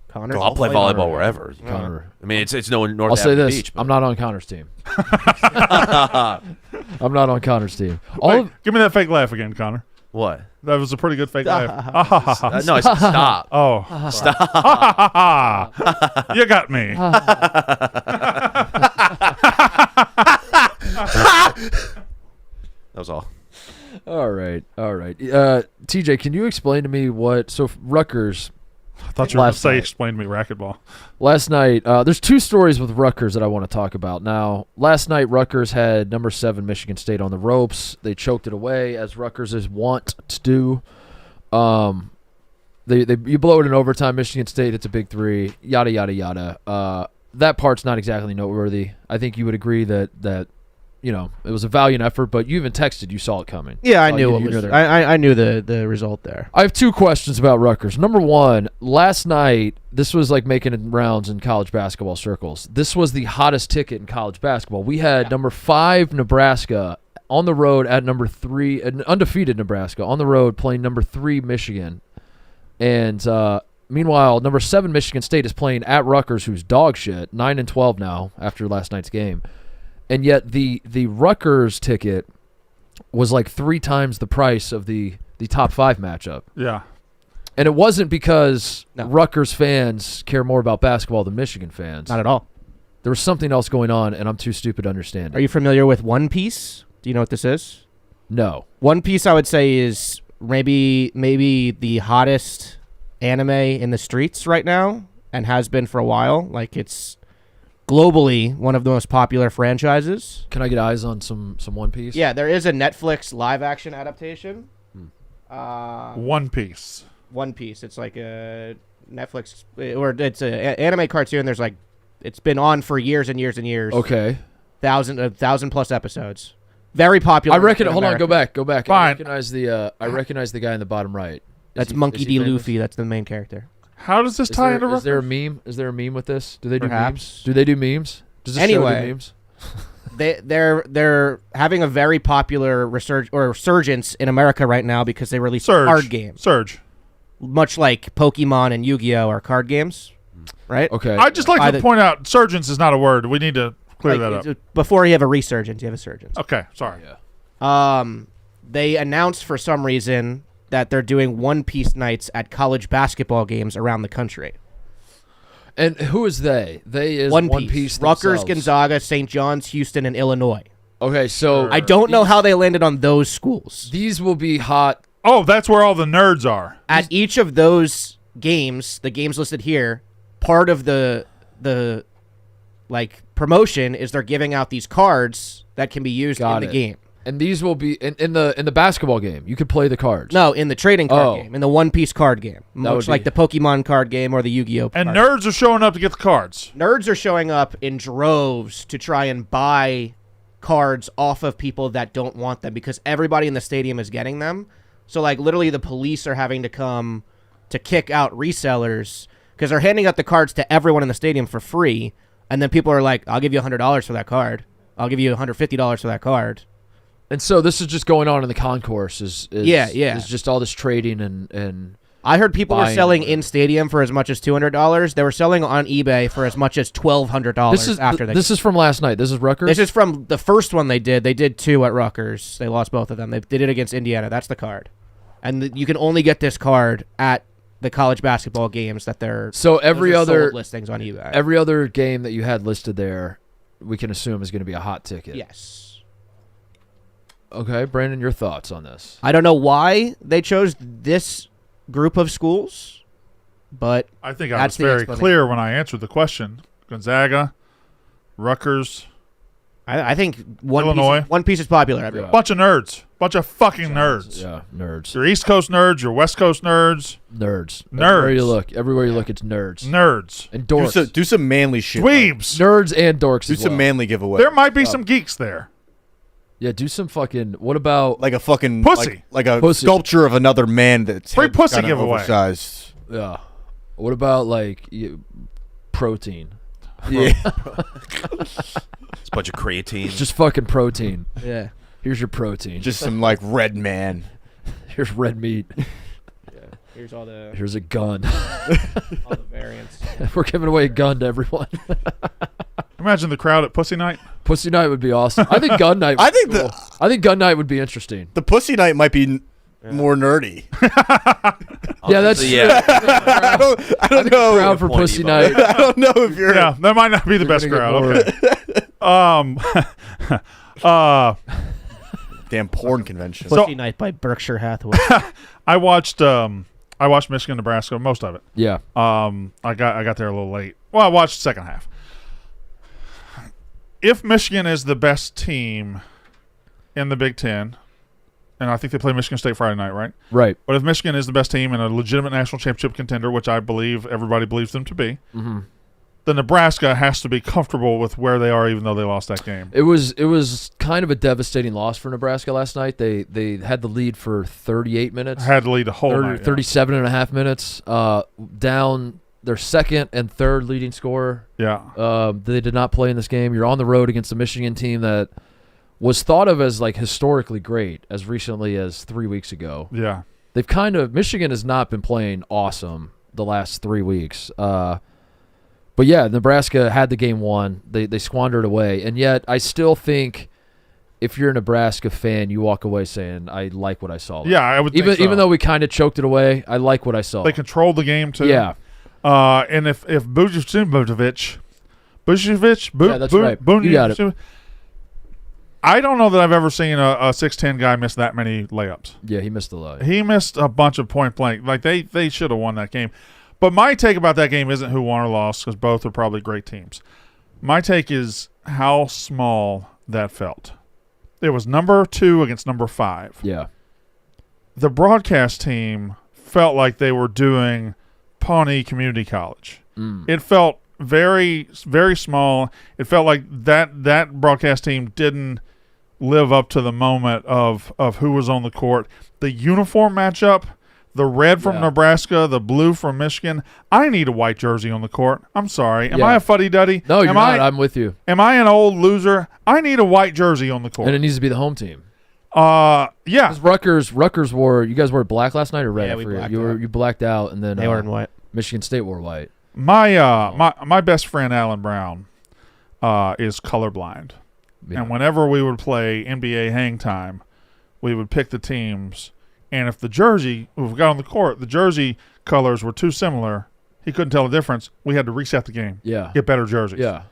Connor. I'll play volleyball wherever. Connor. I mean, it's no North I'll say Avenue this. Beach. but- I'm not on Connor's team. I'm not on Connor's team. Wait, give me that fake laugh again, Connor. What? That was a pretty good fake laugh. No, I said stop. Oh. Stop. You got me. That was all. All right. TJ, can you explain to me Rutgers I thought you were going to Last say night. explain to me racquetball. last night? There's two stories with Rutgers that I want to talk about. Now, last night Rutgers had number 7 Michigan State on the ropes. They choked it away, as Rutgers is wont to do. You blow it in overtime. Michigan State, it's a big 3. Yada yada yada. That part's not exactly noteworthy. I think you would agree that it was a valiant effort, but you even texted, you saw it coming. Yeah, I Oh, knew you it knew was. there. I knew the result there. I have 2 questions about Rutgers. Number 1, last night, this was like making rounds in college basketball circles. This was the hottest ticket in college basketball. We had number 5 Nebraska on the road at number 3, an undefeated Nebraska on the road playing number 3 Michigan. And meanwhile, number 7 Michigan State is playing at Rutgers, who's dog shit, 9-12 now after last night's game. And yet the Rutgers ticket was like 3 times the price of the top 5 matchup. Yeah. And it wasn't because No. Rutgers fans care more about basketball than Michigan fans. Not at all. There was something else going on, and I'm too stupid to understand Are it. you familiar with One Piece? Do you know what this is? No. One Piece, I would say, is maybe the hottest anime in the streets right now, and has been for a while. Like, it's globally one of the most popular franchises. Can I get eyes on some One Piece? Yeah, there is a Netflix live action adaptation. One Piece. One Piece. It's like a Netflix, or it's an anime cartoon. There's like, it's been on for years and years and years. Okay. 1,000 plus episodes. Very popular. I reckon. in Hold on. America. Go back. Fine. I recognize the guy in the bottom right. That's Is Monkey he D. famous? Luffy. That's the main character. How does this tie into Is there a Rutgers? meme? Is there a meme with this? Do they do Perhaps. memes? Do they do memes? Does this show Anyway. do memes? They're having a very popular resurgence in America right now because they released Surge. card games, Surge. much like Pokemon and Yu-Gi-Oh are card games, right? Okay. I'd just like By to the- point out, surgence is not a word. We need to clear Like, that up. before you have a resurgence, you have a surgence. Okay, sorry. They announced for some reason that they're doing One Piece nights at college basketball games around the country. And who is they? They is One One Piece. Piece Rutgers, themselves. Gonzaga, St. John's, Houston, and Illinois. Okay, so I don't know how they landed on those schools. these will be hot. Oh, that's where all the nerds are. At each of those games, the games listed here, part of the like promotion is they're giving out these cards that can be used Got in it. the game. And these will be in the basketball game. You could play the cards. No, in the trading card Oh. game, in the One Piece card game, That would much like be- the Pokemon card game or the Yu-Gi-Oh. And card. nerds are showing up to get the cards. Nerds are showing up in droves to try and buy cards off of people that don't want them because everybody in the stadium is getting them. So, like, literally the police are having to come to kick out resellers because they're handing out the cards to everyone in the stadium for free. And then people are like, I'll give you $100 for that card. I'll give you $150 for that card. And so this is just going on in the concourse. Is Yeah. Is just all this trading and I heard people were Buying selling whatever. in stadium for as much as $200. They were selling on eBay for as much as $1,200 this is after they. this is from last night. This is Rutgers. This is from the first one they did. They did 2 at Rutgers. They lost both of them. They did it against Indiana. That's the card. And you can only get this card at the college basketball games that they're. so those every are other sold listings on eBay. every other game that you had listed there, we can assume is going to be a hot ticket. Yes. Okay, Brandon, your thoughts on this? I don't know why they chose this group of schools, but I think I was That's the very explanation. clear when I answered the question. Gonzaga, Rutgers, I think Illinois. One Piece is popular everywhere. Bunch of nerds. Bunch of fucking nerds. Yeah, nerds. Your East Coast nerds, your West Coast nerds. Nerds. Nerds. Everywhere you look, it's nerds. Nerds. And dorks. Do some manly shit. Dweebs. Nerds and dorks Do as some well. manly giveaway. There might be some geeks there. Yeah, do some fucking. What about like a fucking Pussy. like a Pussy. sculpture of another man that's Free pussy kinda giveaway. Oversized. yeah? What about like protein? Yeah. It's a bunch of creatine. Just fucking protein. Yeah. Here's your protein. Just some like red man. Here's red meat. Here's all the Here's a gun. all the variants. We're giving away a gun to everyone. Imagine the crowd at Pussy Night. Pussy night would be awesome. I think gun night. I think I think gun night would be interesting. the pussy night might be more nerdy. Yeah, that's yeah. I don't know. Crowd for Point, pussy Evo. night. I don't know if you're. Yeah, that might not be the best gonna get crowd. Okay. Damn porn convention. Pussy Night by Berkshire Hathaway. I watched Michigan, Nebraska, most of it. Yeah. I got there a little late. Well, I watched the second half. If Michigan is the best team in the Big Ten, and I think they play Michigan State Friday night, right? Right. But if Michigan is the best team and a legitimate national championship contender, which I believe everybody believes them to be, then Nebraska has to be comfortable with where they are, even though they lost that game. It was kind of a devastating loss for Nebraska last night. They had the lead for 38 minutes. Had to lead the whole night. 37 and a half minutes. Down their second and third leading scorer. Yeah. They did not play in this game. You're on the road against a Michigan team that was thought of as like historically great as recently as 3 weeks ago. Yeah. Michigan has not been playing awesome the last 3 weeks. But yeah, Nebraska had the game won. They squandered away. And yet I still think if you're a Nebraska fan, you walk away saying, I like what I saw. Yeah, I would think so. Even though we kind of choked it away, I like what I saw. They controlled the game, too. Yeah. And if Bujovic, Yeah, that's right. You got it. I don't know that I've ever seen a 6'10" guy miss that many layups. Yeah, he missed a lot. He missed a bunch of point blank. Like, they should have won that game. But my take about that game isn't who won or lost, because both are probably great teams. My take is how small that felt. It was number 2 against number 5. Yeah. The broadcast team felt like they were doing Pawnee Community College. It felt very, very small. It felt like that broadcast team didn't live up to the moment of who was on the court. The uniform matchup, the red from Nebraska, the blue from Michigan. I need a white jersey on the court. I'm sorry. Am I a fuddy-duddy? No, you're not. I'm with you. Am I an old loser? I need a white jersey on the court. And it needs to be the home team. Yeah. Because Rutgers wore. You guys wore black last night or red? Yeah, I we forget. blacked You blacked out, and then They were in white. Michigan State wore white. My best friend Alan Brown is colorblind. Yeah. And whenever we would play NBA hang time, we would pick the teams. And if if we got on the court, the jersey colors were too similar, he couldn't tell the difference. We had to reset the game. Yeah. Get better jerseys. Yeah.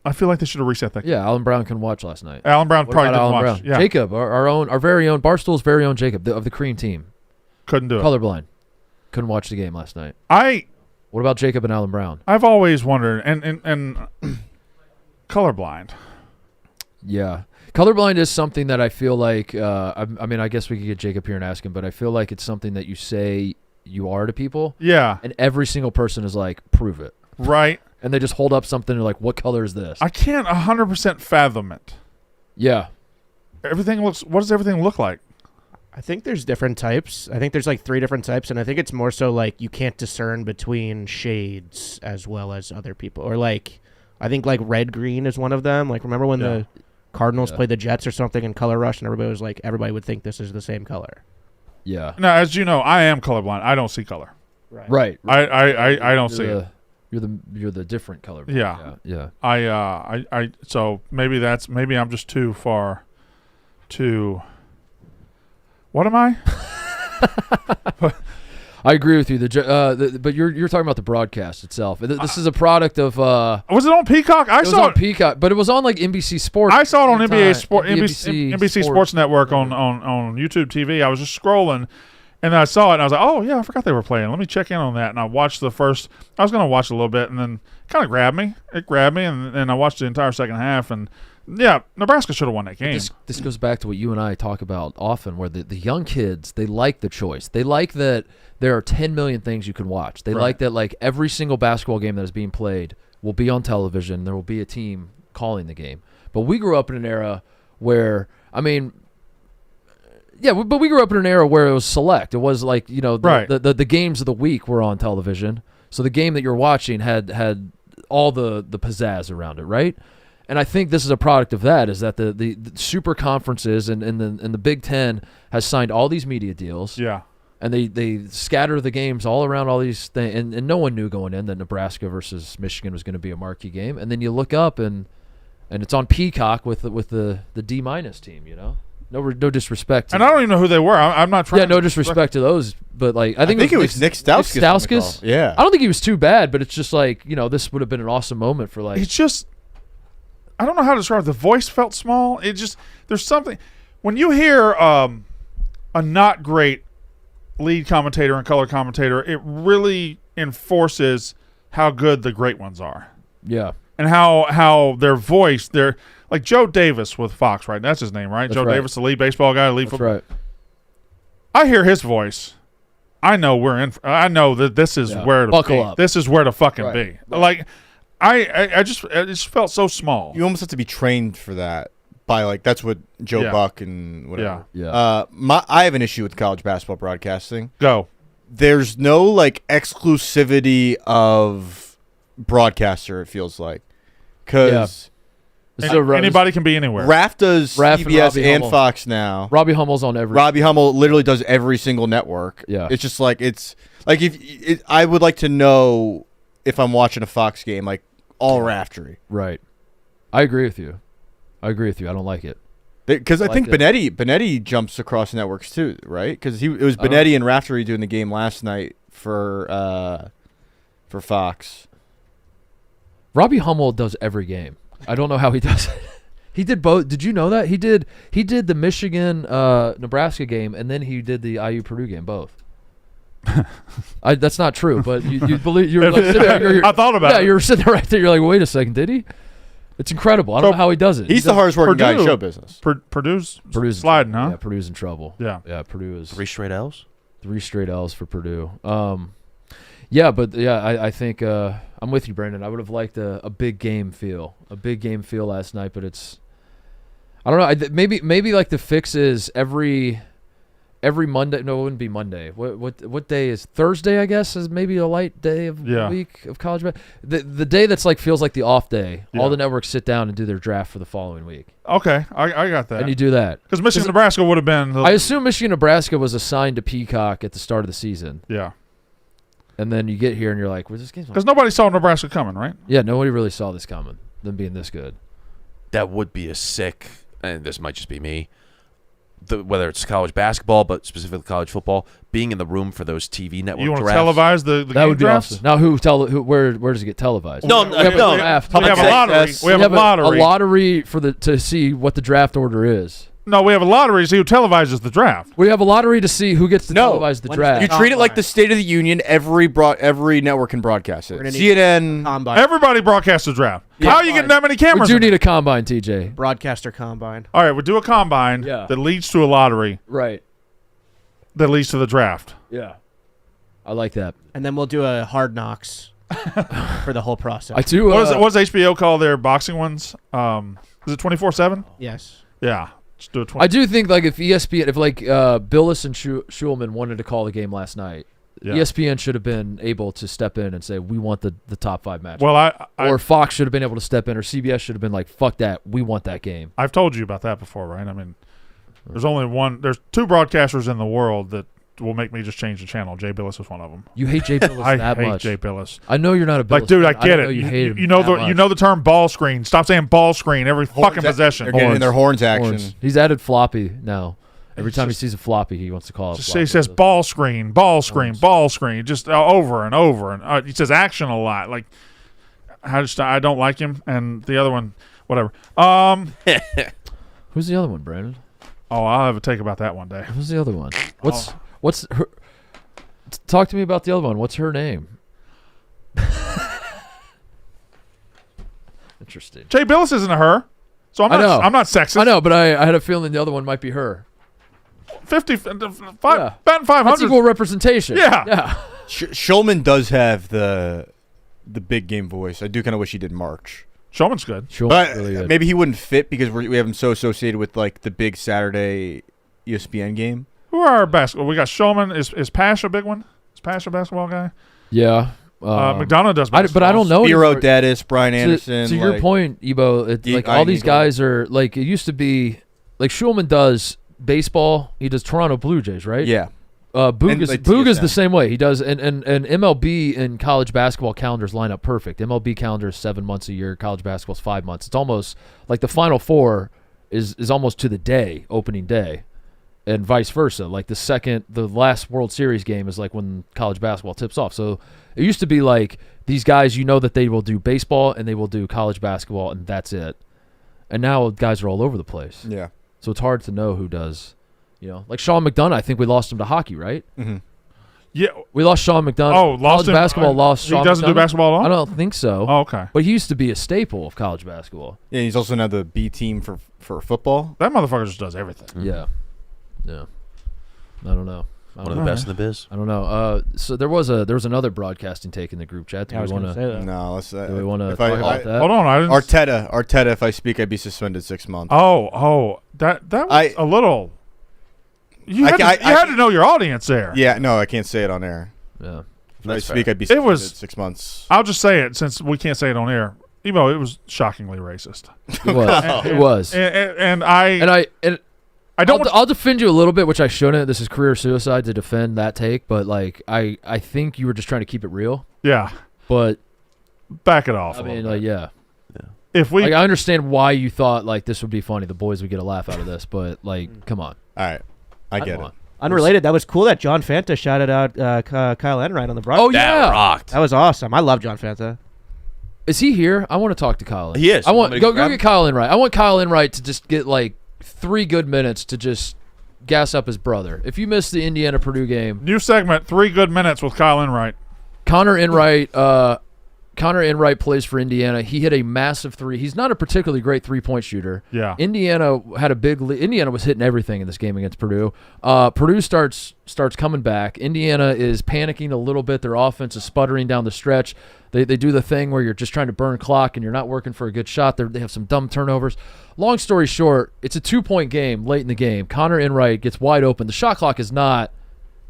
I feel like they should have reset that game. Yeah. Alan Brown couldn't watch last night. Alan Brown What probably about didn't Alan watch. Brown? Yeah. Jacob, our very own Barstool's very own Jacob of the Cream team, Couldn't do it. colorblind, couldn't watch the game last night. What about Jacob and Alan Brown? I've always wondered, and colorblind. Yeah. Colorblind is something that I feel like, I mean, I guess we could get Jacob here and ask him, but I feel like it's something that you say you are to people. Yeah. And every single person is like, prove it. Right. And they just hold up something and they're like, what color is this? I can't 100% fathom it. Yeah. What does everything look like? I think there's different types. I think there's like 3 different types, and I think it's more so like you can't discern between shades as well as other people. Or like, I think like red-green is one of them. Like, remember when the Cardinals played the Jets or something in Color Rush, and everybody would think this is the same color. Yeah. Now, as you know, I am colorblind. I don't see color. Right. I don't see it. You're the different color. Yeah. Yeah. I so maybe I'm just too far to. What am I? I agree with you. But you're talking about the broadcast itself. This is a product of. Was it on Peacock? It was on Peacock, but it was on like NBC Sports. I saw it on at the NBC time. NBC Sports Network on YouTube TV. I was just scrolling, And then I saw it, and I was like, oh, yeah, I forgot they were playing. Let me check in on that. And I watched the first – I was going to watch a little bit, and then kind of grabbed me. It grabbed me, and I watched the entire second half. And, yeah, Nebraska should have won that game. This goes back to what you and I talk about often, where the young kids, they like the choice. They like that there are 10 million things you can watch. They like that, like, every single basketball game that is being played will be on television. There will be a team calling the game. But we grew up in an era where, I mean – yeah, but we grew up in an era where it was select. It was like, you know, the games of the week were on television. So the game that you're watching had all the pizzazz around it, right? And I think this is a product of that, is that the super conferences and the Big Ten has signed all these media deals. Yeah. And they scatter the games all around all these things. And no one knew going in that Nebraska versus Michigan was going to be a marquee game. And then you look up and it's on Peacock with the D- team, you know? No disrespect. And I don't even know who they were. I'm not trying. Yeah, no disrespect to those, but like I think it was Nick Stauskas. Yeah, I don't think he was too bad, but it's just like, you know, this would have been an awesome moment for like. It's just, I don't know how to describe it. The voice felt small. It just, there's something when you hear a not great lead commentator and color commentator, it really enforces how good the great ones are. Yeah. And how their voice, they're like Joe Davis with Fox, right? That's his name, right? That's Joe right. Davis, the lead baseball guy, lead That's football. right. I hear his voice. I know we're in. I know that this is where to Buckle be. up. This is where to fucking Right. be. Like, it just felt so small. You almost have to be trained for that by like that's what Joe Yeah. Buck and whatever. Yeah. I have an issue with college basketball broadcasting. Go. There's no like exclusivity of broadcaster. It feels like because Anybody can be anywhere. Raf does Raf and CBS Robbie and Hummel. Fox now. Robbie Hummel's on every. Robbie Hummel literally does every single network. Yeah. It's just like I would like to know if I'm watching a Fox game, like all raftery. Right. I agree with you. I don't like it. Because I like think it. Benetti jumps across networks too, right? Because it was Benetti and Raftery doing the game last night for Fox. Robbie Hummel does every game. I don't know how he does it. He did both. Did you know that? He did the Michigan Nebraska game, and then he did the IU Purdue game, both. That's not true, but you believe you're like sitting there, I thought about it. Yeah, you were sitting there right there. You're like, wait a second, did he? It's incredible. I don't know how he does it. He's the hardest working guy in show business. Purdue's Purdue's sliding, huh? Yeah, Purdue's in trouble. Yeah. Purdue is 3 straight L's. 3 straight L's for Purdue. I think I'm with you, Brandon. I would have liked a big game feel last night, but it's, I don't know. Maybe like the fix is every Monday. No, it wouldn't be Monday. What day is Thursday? I guess is maybe a light day of the week of college. The day that's like feels like the off day. Yeah. All the networks sit down and do their draft for the following week. Okay, I got that. And you do that because Michigan, Nebraska would have been. I assume Michigan, Nebraska was assigned to Peacock at the start of the season. Yeah. And then you get here and you're like, where's this game? Because nobody saw Nebraska coming, right? Yeah, nobody really saw this coming, them being this good. That would be a sick, and this might just be me, whether it's college basketball, but specifically college football, being in the room for those TV network You want to drafts. televise the That game would be drafts? awesome. Now, where does it get televised? No, we have no. a draft. We have a lottery. We have a lottery. A lottery to see what the draft order is. No, we have a lottery to see who televises the draft. We have a lottery to see who gets to televise the When's draft. You treat it like the State of the Union. Every network can broadcast it. We're gonna need CNN. Combine. Everybody broadcasts the draft. How are you getting that many we cameras? do in need there? a combine, TJ. Broadcaster combine. All right, we'll do a combine that leads to a lottery Right. that leads to the draft. Yeah. I like that. And then we'll do a Hard Knocks for the whole process. I do. What does HBO call their boxing ones? Is it 24/7? Yes. Yeah. Just do a I do think like if ESPN, if like Billis and Schulman wanted to call the game last night, ESPN should have been able to step in and say we want the top 5 matches. Well, or Fox should have been able to step in, or CBS should have been like, fuck that, we want that game. I've told you about that before, right? I mean, there's 2 broadcasters in the world that will make me just change the channel. Jay Billis is one of them. You hate Jay Billis I that hate much. Jay Billis. I know you're not a Billis Like, dude, I fan. get know it. You hate him. You know that much. the term ball screen. Stop saying ball screen every fucking possession. They're getting in their horns action. Horns. He's added floppy now. Every time he sees a floppy, he wants to call it floppy. He says ball screen, ball screen, ball screen, just over and over. And he says action a lot. Like, I don't like him. And the other one, whatever. Who's the other one, Brandon? Oh, I'll have a take about that one day. Who's the other one? What's her? Talk to me about the other one. What's her name? Interesting. Jay Billis isn't a her, so I'm I know. not sexist. I know, but I had a feeling the other one might be her. 55, Yeah. batting That's 500. equal representation. Yeah. Yeah. Shulman does have the big game voice. I do kind of wish he did March. Showman's good. Sure. But Really good. maybe he wouldn't fit because we have him so associated with like the big Saturday ESPN game. Who are our basketball? We got Showman. Is Pash a big one? Is Pash a basketball guy? Yeah. McDonough does but I don't know. Spiro anymore. Dennis, Brian Anderson. To your like- point, Ebo, like all these guys are like it used to be. Like Schulman does baseball. He does Toronto Blue Jays, right? Yeah. Boog like is TSN. the same way. He does, and MLB and college basketball calendars line up perfect. MLB calendar is 7 months a year. College basketball is 5 months. It's almost like the Final Four is almost to the day, opening day, and vice versa. Like the last World Series game is like when college basketball tips off. So it used to be like these guys, you know that they will do baseball and they will do college basketball, and that's it. And now guys are all over the place. Yeah. So it's hard to know who does. You know, like Sean McDonough, I think we lost him to hockey, right? Mm-hmm. Yeah. We lost Sean McDonough. Oh, lost college him. basketball lost Sean He doesn't do McDonough? basketball at all? I don't think so. Oh, okay. But he used to be a staple of college basketball. Yeah, he's also now the B team for football. That motherfucker just does everything. Yeah. Yeah. I don't know. One of the best in the biz. I don't know. So there was another broadcasting take in the group chat. Do I was we going to want say that. No, let's. do we want to if talk I- about that? Hold on. I didn't. Arteta. If I speak, I'd be suspended 6 months. Oh. That was a little. You had to know your audience there. Yeah, no, I can't say it on air. Yeah. If I That's speak, fair. I'd be suspended was- 6 months. I'll just say it since we can't say it on air. Emo, it was shockingly racist. It was. It was. And I don't. I'll defend you a little bit, which I shouldn't. This is career suicide to defend that take, but like I think you were just trying to keep it real. Yeah. But Back it off. I a mean, little bit. yeah. If we Like I understand why you thought like this would be funny. The boys would get a laugh out of this, but like, come on. All right, I get Come it. on. Unrelated, that was cool that John Fanta shouted out Kyle Enright on the broadcast. Oh yeah. That rocked. That was awesome. I love John Fanta. Is he here? I want to talk to Kyle. He is. I want Want me to go grab get him? Kyle Enright. I want Kyle Enright to just get like 3 good minutes to just gas up his brother. If you missed the Indiana Purdue game, new segment, 3 good minutes with Kyle Enright. Connor Enright plays for Indiana. He hit a massive 3. He's not a particularly great 3-point shooter. Yeah. Indiana had a big lead. Indiana was hitting everything in this game against Purdue. Purdue starts coming back. Indiana is panicking a little bit. Their offense is sputtering down the stretch. They do the thing where you're just trying to burn clock and you're not working for a good shot. They have some dumb turnovers. Long story short, it's a 2-point game late in the game. Connor Enright gets wide open. The shot clock is not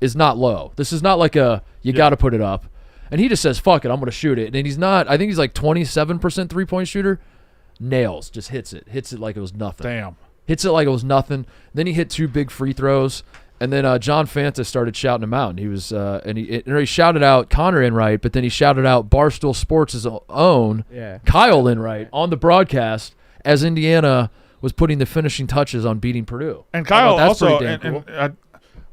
low. This is not like you got to put it up. And he just says, fuck it, I'm going to shoot it. And he's not, I think he's like 27% 3-point shooter. Nails, just hits it like it was nothing. Damn. Hits it like it was nothing. Then he hit 2 big free throws. And then John Fanta started shouting him out. And he was, he shouted out Connor Enright, but then he shouted out Barstool Sports' own Kyle Enright on the broadcast as Indiana was putting the finishing touches on beating Purdue. And Kyle That's also, pretty damn cool.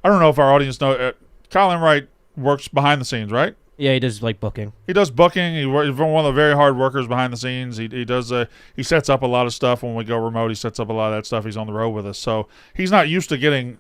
I don't know if our audience know, Kyle Enright works behind the scenes, right? Yeah, he does like booking. He does booking. He's one of the very hard workers behind the scenes. He does he sets up a lot of stuff when we go remote. He sets up a lot of that stuff. He's on the road with us, so he's not used to getting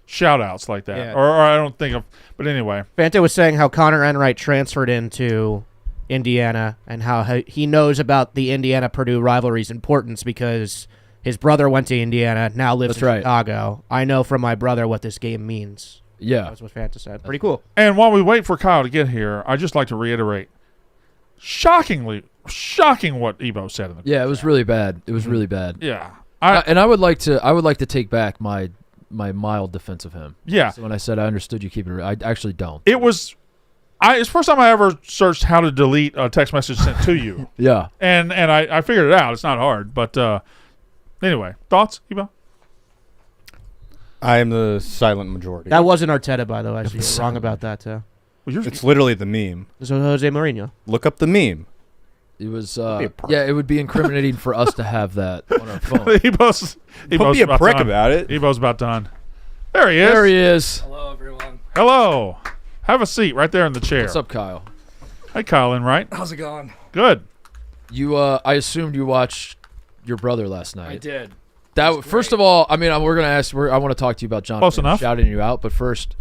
shout outs like that. Yeah. Or I don't think of. But anyway, Fanta was saying how Connor Enright transferred into Indiana and how he knows about the Indiana-Purdue rivalry's importance because his brother went to Indiana, now lives That's in right. Chicago. I know from my brother what this game means. Yeah. That's what Fanta said. Pretty cool. and while we wait for Kyle to get here, I'd just like to reiterate, shocking what Ebo said in the Yeah, it was really bad. It was really bad. yeah. And I would like to take back my mild defense of him. Yeah. So when I said I understood you keeping it, I actually don't. It was. It's the first time I ever searched how to delete a text message sent to you, Yeah. and I figured it out. It's not hard, but anyway, thoughts, Ebo? I am the silent majority. That wasn't Arteta, by the way, so you're wrong about that, too. Well, It's literally the meme. This was Jose Mourinho. Look up the meme. It was be a prick. yeah, it would be incriminating for us to have that on our phone. Ebo's Don't be a about prick done. about it. Ebo's about done. There he is. There he is. Hello, everyone. Hello. Have a seat right there in the chair. What's up, Kyle? Hey, Colin, right? How's it going? Good. You I assumed you watched your brother last night. I did. That first of all, I mean, we're gonna ask. I want to talk to you about John. Close Finn enough. shouting you out, but first,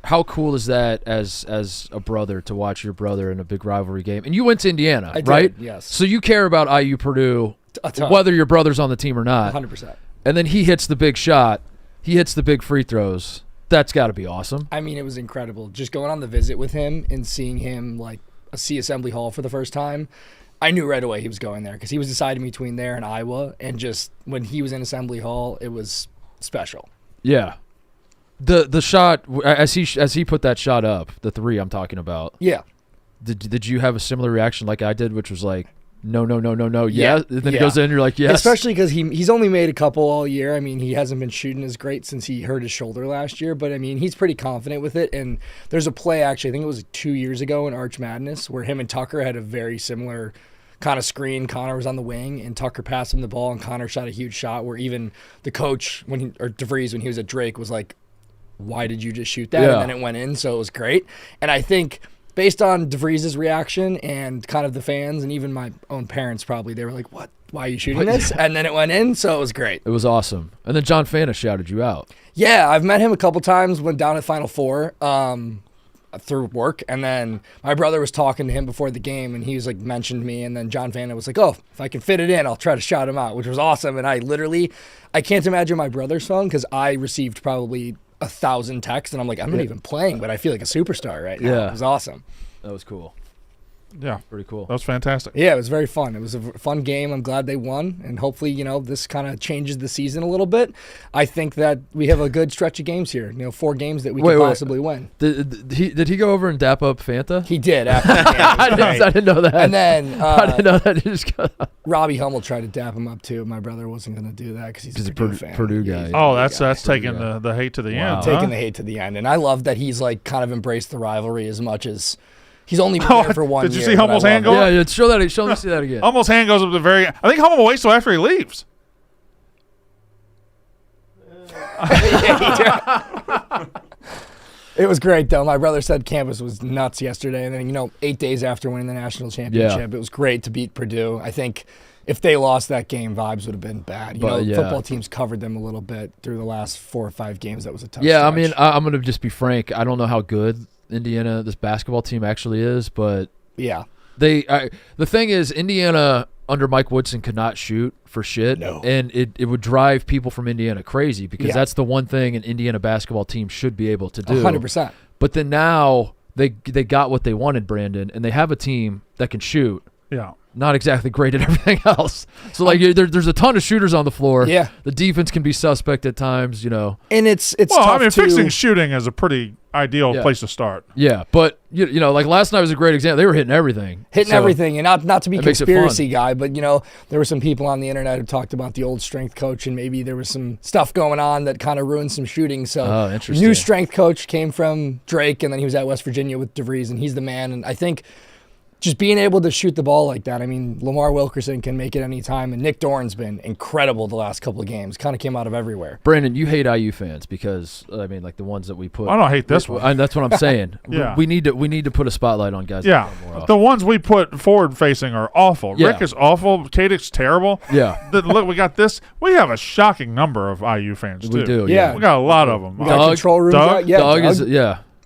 how cool is that as a brother to watch your brother in a big rivalry game? And you went to Indiana, I did, right? yes. So you care about IU Purdue, A ton. whether your brother's on the team or not. 100%. And then he hits the big shot. He hits the big free throws. That's got to be awesome. I mean, it was incredible. Just going on the visit with him and seeing him like see Assembly Hall for the first time, I knew right away he was going there because he was deciding between there and Iowa. And just when he was in Assembly Hall, it was special. Yeah. The shot as he put that shot up, the three I'm talking about. Yeah. Did you have a similar reaction like I did, which was like, no, yeah. Yeah. And then he Yeah. goes in, you're like, yes. Especially because he's only made a couple all year. I mean, he hasn't been shooting as great since he hurt his shoulder last year. But, I mean, he's pretty confident with it. And there's a play, actually, I think it was 2 years ago in Arch Madness, where him and Tucker had a very similar kind of screen. Connor was on the wing, and Tucker passed him the ball, and Connor shot a huge shot where even the coach, or DeVries, when he was at Drake, was like, why did you just shoot that? Yeah. And then it went in, so it was great. And I think based on DeVries' reaction and kind of the fans and even my own parents probably, they were like, what? Why are you shooting this? And then it went in, so it was great. It was awesome. And then John Fana shouted you out. Yeah, I've met him a couple times, went down at Final Four through work. And then my brother was talking to him before the game, and he was like, mentioned me. And then John Fana was like, oh, if I can fit it in, I'll try to shout him out, which was awesome. And I can't imagine my brother's phone because I received probably 1,000 texts, and I'm like, I'm not even playing, but I feel like a superstar right now. Yeah. It was awesome. That was cool. Yeah, Pretty cool. that was fantastic. Yeah, it was very fun. It was a fun game. I'm glad they won, and hopefully, this kind of changes the season a little bit. I think that we have a good stretch of games here. 4 games that we could possibly win. Did he go over and dap up Fanta? He did after the game. It was great. I didn't know that. And then I didn't know that. He just got Robbie Hummel tried to dap him up too. My brother wasn't going to do that because he's a Purdue fan. Purdue Yeah, guy. he's a Oh, Purdue guy. that's taking the hate to the Wow. end. Taking huh? the hate to the end. And I love that he's like kind of embraced the rivalry as much as he's only been there for 1 year. Did you see but I Hummel's love hand it. go Yeah, yeah. Show me see that again. Hummel's hand goes up to the very. I think Hummel waits till after he leaves. It was great, though. My brother said campus was nuts yesterday. And then, 8 days after winning the national championship, it was great to beat Purdue. I think if they lost that game, vibes would have been bad. Football teams covered them a little bit through the last 4 or 5 games. That was a tough Yeah, I stretch. mean, I'm going to just be frank. I don't know how good Indiana, this basketball team, actually is, but yeah. the thing is, Indiana under Mike Woodson could not shoot for shit, No. and it would drive people from Indiana crazy because Yeah. that's the one thing an Indiana basketball team should be able to do. 100%. But then now they got what they wanted, Brandon, and they have a team that can shoot. Yeah. Not exactly great at everything else. So there's a ton of shooters on the floor. Yeah. The defense can be suspect at times, And it's Well, tough I mean, to fixing shooting is a pretty ideal Yeah. place to start. Yeah, but like last night was a great example. They were hitting everything. hitting So, everything, and not to be It makes it conspiracy guy, but there were some people on the internet who talked about the old strength coach, and maybe there was some stuff going on that kind of ruined some shooting. So Oh, interesting. new strength coach came from Drake, and then he was at West Virginia with DeVries, and he's the man. And I think just being able to shoot the ball like that, I mean, Lamar Wilkerson can make it any time, and Nick Doran's been incredible the last couple of games. Kind of came out of everywhere. Brandon, you hate IU fans because like the ones that we put. I don't hate this one. That's what I'm saying. Yeah. we need to put a spotlight on guys. Yeah, that play more the often. ones we put forward facing are awful. Yeah. Rick is awful. Kadek's terrible. Yeah, Look, we got this. We have a shocking number of IU fans too. we do. Yeah. We got a lot of them. We got Doug- control rooms. Doug- Yeah, Doug Doug. is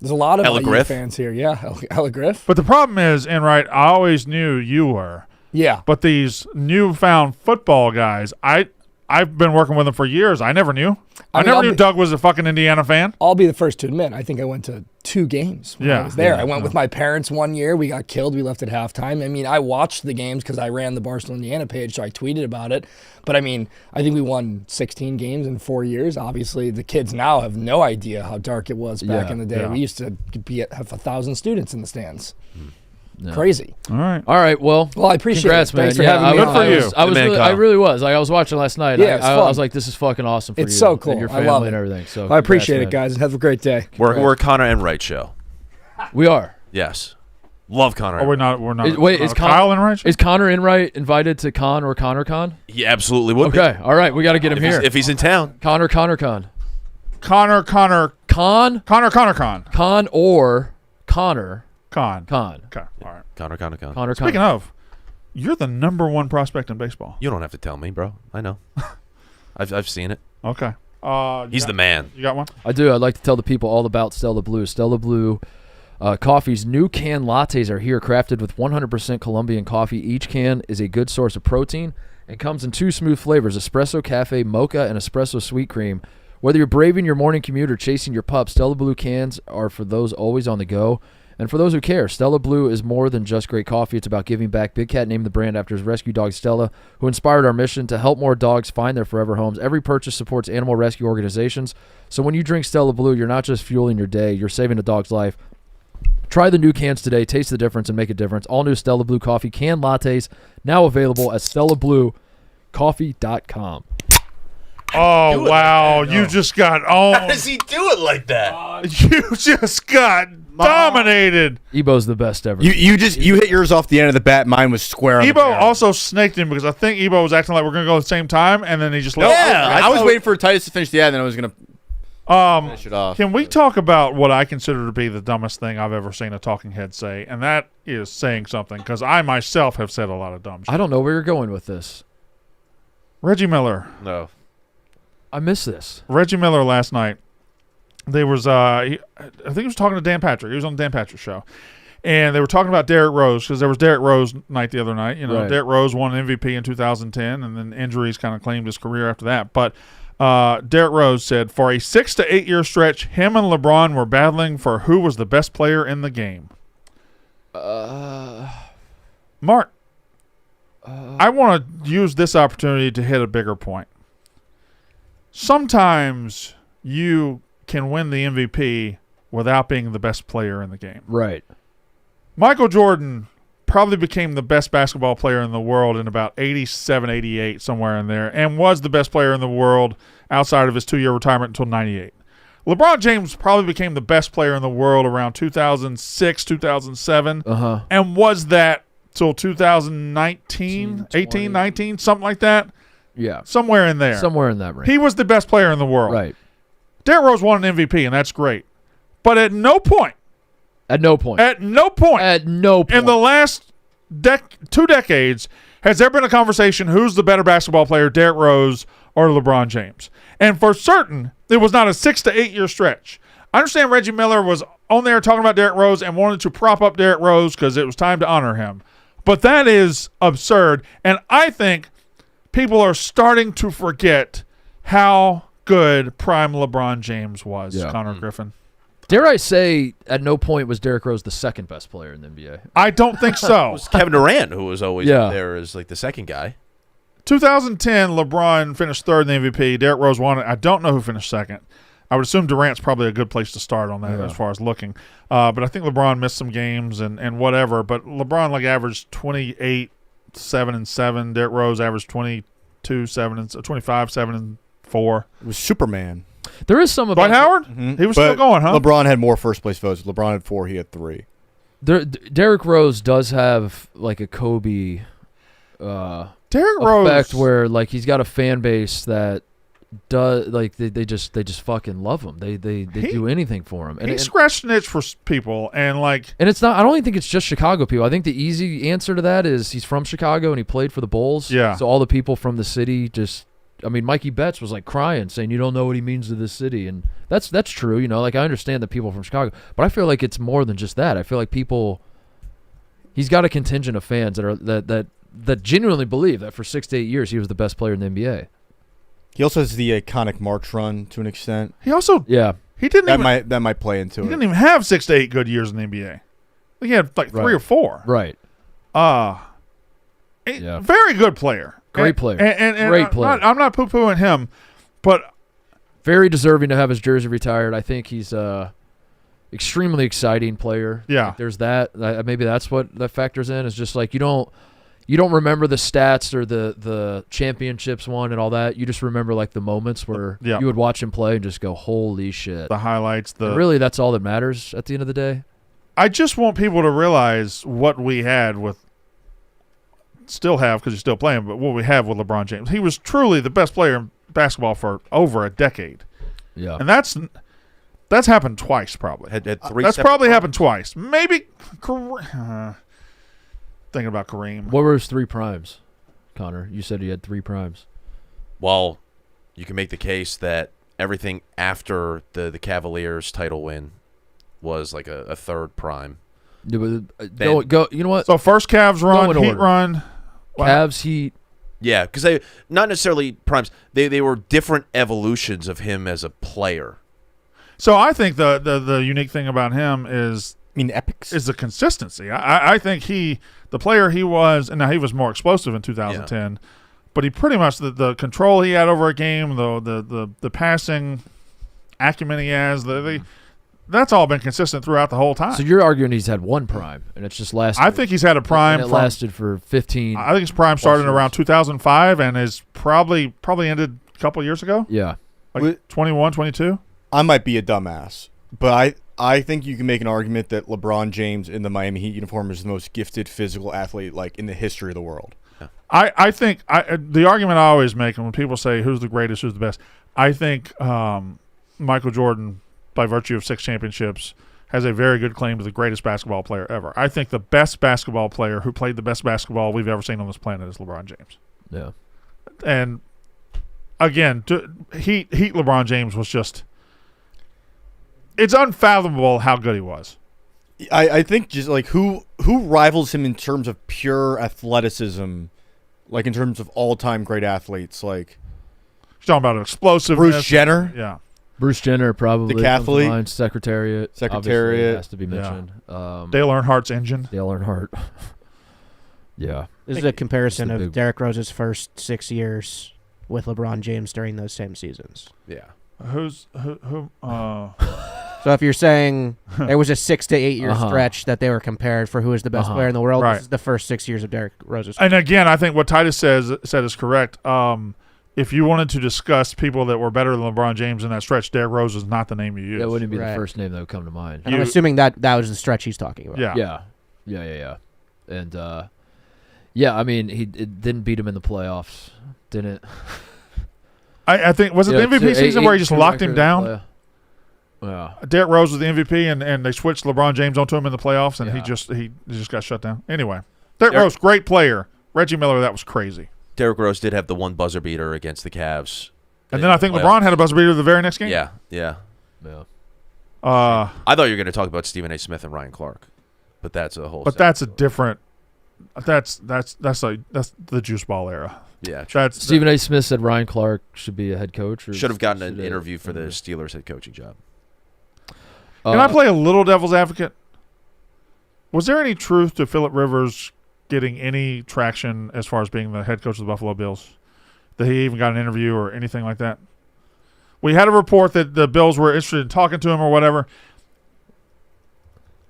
There's a lot of Ella IU Griff. fans here. Yeah, Ella Griff. But the problem is, Enright, I always knew you were. Yeah. But these newfound football guys, I've been working with them for years. I never knew. I mean, never I'll knew be- Doug was a fucking Indiana fan. I'll be the first to admit, I think I went to 2 games when Yeah. I was there. Yeah. I went with my parents one year. We got killed. We left at halftime. I mean, I watched the games because I ran the Barcelona Indiana page, so I tweeted about it. But, I mean, I think we won 16 games in 4 years. Obviously, the kids now have no idea how dark it was back Yeah, in the day. yeah. We used to have 1,000 students in the stands. No. Crazy. All right. All right. Well, Well, I appreciate congrats, it. man. Thanks for yeah, having me Good on. for you. I was Good man, really, I Kyle. really was. Like, I was watching last night. Yeah, it's I fun. was like, this is fucking awesome for It's you so cool. and your I family love it. and everything. So I appreciate it, congrats, guys. Have a great day. We're a Connor Enright show. man. We are. Yes. Love Connor. Are we not? We're not. Wait, not is Kyle Enright? Is Connor Enright invited to Con or Connor Con? He absolutely would be. Okay. All right. We got to get him here. If he's in town. Connor Con. Connor Con Con. Con or Connor Con. Con. Okay. All right. Connor. Connor Con. Speaking of, you're the #1 prospect in baseball. You don't have to tell me, bro. I know. I've seen it. Okay. He's the man. You got one? I do. I'd like to tell the people all about Stella Blue. Stella Blue Coffee's new canned lattes are here, crafted with 100% Colombian coffee. Each can is a good source of protein and comes in 2 smooth flavors, espresso cafe, mocha, and espresso sweet cream. Whether you're braving your morning commute or chasing your pup, Stella Blue cans are for those always on the go. And for those who care, Stella Blue is more than just great coffee. It's about giving back. Big Cat named the brand after his rescue dog Stella, who inspired our mission to help more dogs find their forever homes. Every purchase supports animal rescue organizations. So when you drink Stella Blue, you're not just fueling your day, you're saving a dog's life. Try the new cans today. Taste the difference and make a difference. All new Stella Blue Coffee canned lattes now available at StellaBlueCoffee.com. Oh, wow. You just got owned. How does he do it like that? You just got dominated. Ebo's the best ever. You hit yours off the end of the bat. Mine was square. On the Ebo barrel. also snaked him because I think Ebo was acting like we're going to go at the same time, and then he just left. I was waiting for Titus to finish the ad, and then I was gonna finish it off. Can we talk about what I consider to be the dumbest thing I've ever seen a talking head say? And that is saying something, because I myself have said a lot of dumb shit. I don't know where you're going with this. Reggie Miller. No. I miss this. Reggie Miller last night. There was, I think he was talking to Dan Patrick. He was on the Dan Patrick show. And they were talking about Derrick Rose, because there was Derrick Rose night the other night. You know, Right. Derrick Rose won MVP in 2010, and then injuries kind of claimed his career after that. But Derrick Rose said, for a 6 to 8 year stretch, him and LeBron were battling for who was the best player in the game. Mark, I want to use this opportunity to hit a bigger point. Sometimes you can win the MVP without being the best player in the game. Right. Michael Jordan probably became the best basketball player in the world in about 87, 88, somewhere in there, and was the best player in the world outside of his 2-year retirement until 98. LeBron James probably became the best player in the world around 2006, 2007, and was that till 2019, 18, 19, something like that. Yeah. Somewhere in there. Somewhere in that range. He was the best player in the world. Right. Derrick Rose won an MVP, and that's great. But at no point At no point. in the last 2 decades has there been a conversation who's the better basketball player, Derrick Rose or LeBron James. And for certain, it was not a 6 to 8 year stretch. I understand Reggie Miller was on there talking about Derrick Rose and wanted to prop up Derrick Rose because it was time to honor him. But that is absurd. And I think people are starting to forget how good prime LeBron James was, Connor Griffin. Dare I say, at no point was Derrick Rose the second best player in the NBA? I don't think so. It was Kevin Durant who was always there as like the second guy. 2010, LeBron finished third in the MVP. Derrick Rose won it. I don't know who finished second. I would assume Durant's probably a good place to start on that as far as looking. But I think LeBron missed some games and whatever. But LeBron averaged 28, 7 and 7. Derrick Rose averaged 22, 7 and 25, 7 and 4. It was Superman. There is some about Dwight Howard? He was still going, huh? LeBron had more first place votes. LeBron had 4. He had 3. Derrick Rose does have like a Kobe Derrick Rose effect where like he's got a fan base that does like they just fucking love him. They do anything for him. He scratched an itch for people and it's not. I don't even think it's just Chicago people. I think the easy answer to that is he's from Chicago and he played for the Bulls. Yeah. So all the people from the city just. I mean, Mikey Betts was like crying, saying you don't know what he means to this city, and that's true. You know, like I understand the people from Chicago, but I feel like it's more than just that. I feel like people. He's got a contingent of fans that are that genuinely believe that for 6 to 8 years he was the best player in the NBA. He also has the iconic March run to an extent. he also he didn't That might play into he it. didn't even have 6 to 8 good years in the NBA. He had like 3 or 4. Right. Very good player. Great player. And Great player. I'm not poo-pooing him, but Very deserving to have his jersey retired. I think he's extremely exciting player. Yeah. Like, there's that. Maybe that's what that factors in. Is just like you don't remember the stats or the championships won and all that. You just remember like the moments where you would watch him play and just go, holy shit. the highlights, And really, that's all that matters at the end of the day. I just want people to realize what we had with still have because he's still playing, but what we have with LeBron James. He was truly the best player in basketball for over a decade. Yeah. And that's happened twice probably. Had 3 That's separate probably runs. happened twice. Maybe thinking about Kareem. What were his 3 primes, Connor? You said he had 3 primes. Well, you can make the case that everything after the Cavaliers title win was like a third prime. Yeah, but, go. You know what? So first Cavs run, in Heat order. run. Cavs, Heat. Yeah, because they not necessarily primes. They were different evolutions of him as a player. So I think the unique thing about him is epics. the consistency. I think the player he was, and now he was more explosive in 2010, but he pretty much the control he had over a game, the passing acumen he has, that's all been consistent throughout the whole time. So you're arguing he's had one prime, and it's just lasted. I think he's had a prime. And it lasted for 15. I think his prime started years. around 2005 and is probably ended a couple of years ago, Yeah. like 21, 22. I might be a dumbass, but I think you can make an argument that LeBron James in the Miami Heat uniform is the most gifted physical athlete like in the history of the world. I think the argument I always make, and when people say who's the greatest, who's the best, I think Michael Jordan, by virtue of 6 championships, has a very good claim to the greatest basketball player ever. I think the best basketball player who played the best basketball we've ever seen on this planet is LeBron James. Yeah. And again, Heat LeBron James was just, it's unfathomable how good he was. I think just like who rivals him in terms of pure athleticism, like in terms of all-time great athletes, like You're talking about explosiveness. Bruce Jenner. Yeah. Bruce Jenner probably. The comes to Cathlete. mind. Secretariat. obviously has to be mentioned. Dale Earnhardt's engine. Dale Earnhardt. Yeah. This is a comparison It's the of big- Derrick Rose's first 6 years with LeBron James during those same seasons. Yeah. Who So if you're saying there was a 6 to 8 year Uh-huh. stretch that they were compared for who is the best player in the world, Right. this is the first 6 years of Derrick Rose's. And again, I think what Titus said is correct. If you wanted to discuss people that were better than LeBron James in that stretch, Derrick Rose is not the name you use. That wouldn't be Right. the first name that would come to mind. And I'm assuming that was the stretch he's talking about. Yeah. Yeah. And I mean, it didn't beat him in the playoffs, didn't it? I think, was it the MVP season where he just locked him down? Yeah. Derrick Rose was the MVP, and they switched LeBron James onto him in the playoffs, and Yeah. he just got shut down. Anyway, Derrick Rose, great player. Reggie Miller, that was crazy. Derrick Rose did have the one buzzer beater against the Cavs. And then I think LeBron had a buzzer beater the very next game. Yeah. Uh, I thought you were going to talk about Stephen A. Smith and Ryan Clark, but that's a whole. but that's a different. That's the juice ball era. yeah. True. That's Stephen A. Smith said Ryan Clark should be a head coach. Or Should have gotten an should interview for the Steelers head coaching job. Can I play a little devil's advocate? Was there any truth to Phillip Rivers getting any traction as far as being the head coach of the Buffalo Bills? That he even got an interview or anything like that? We had a report that the Bills were interested in talking to him or whatever.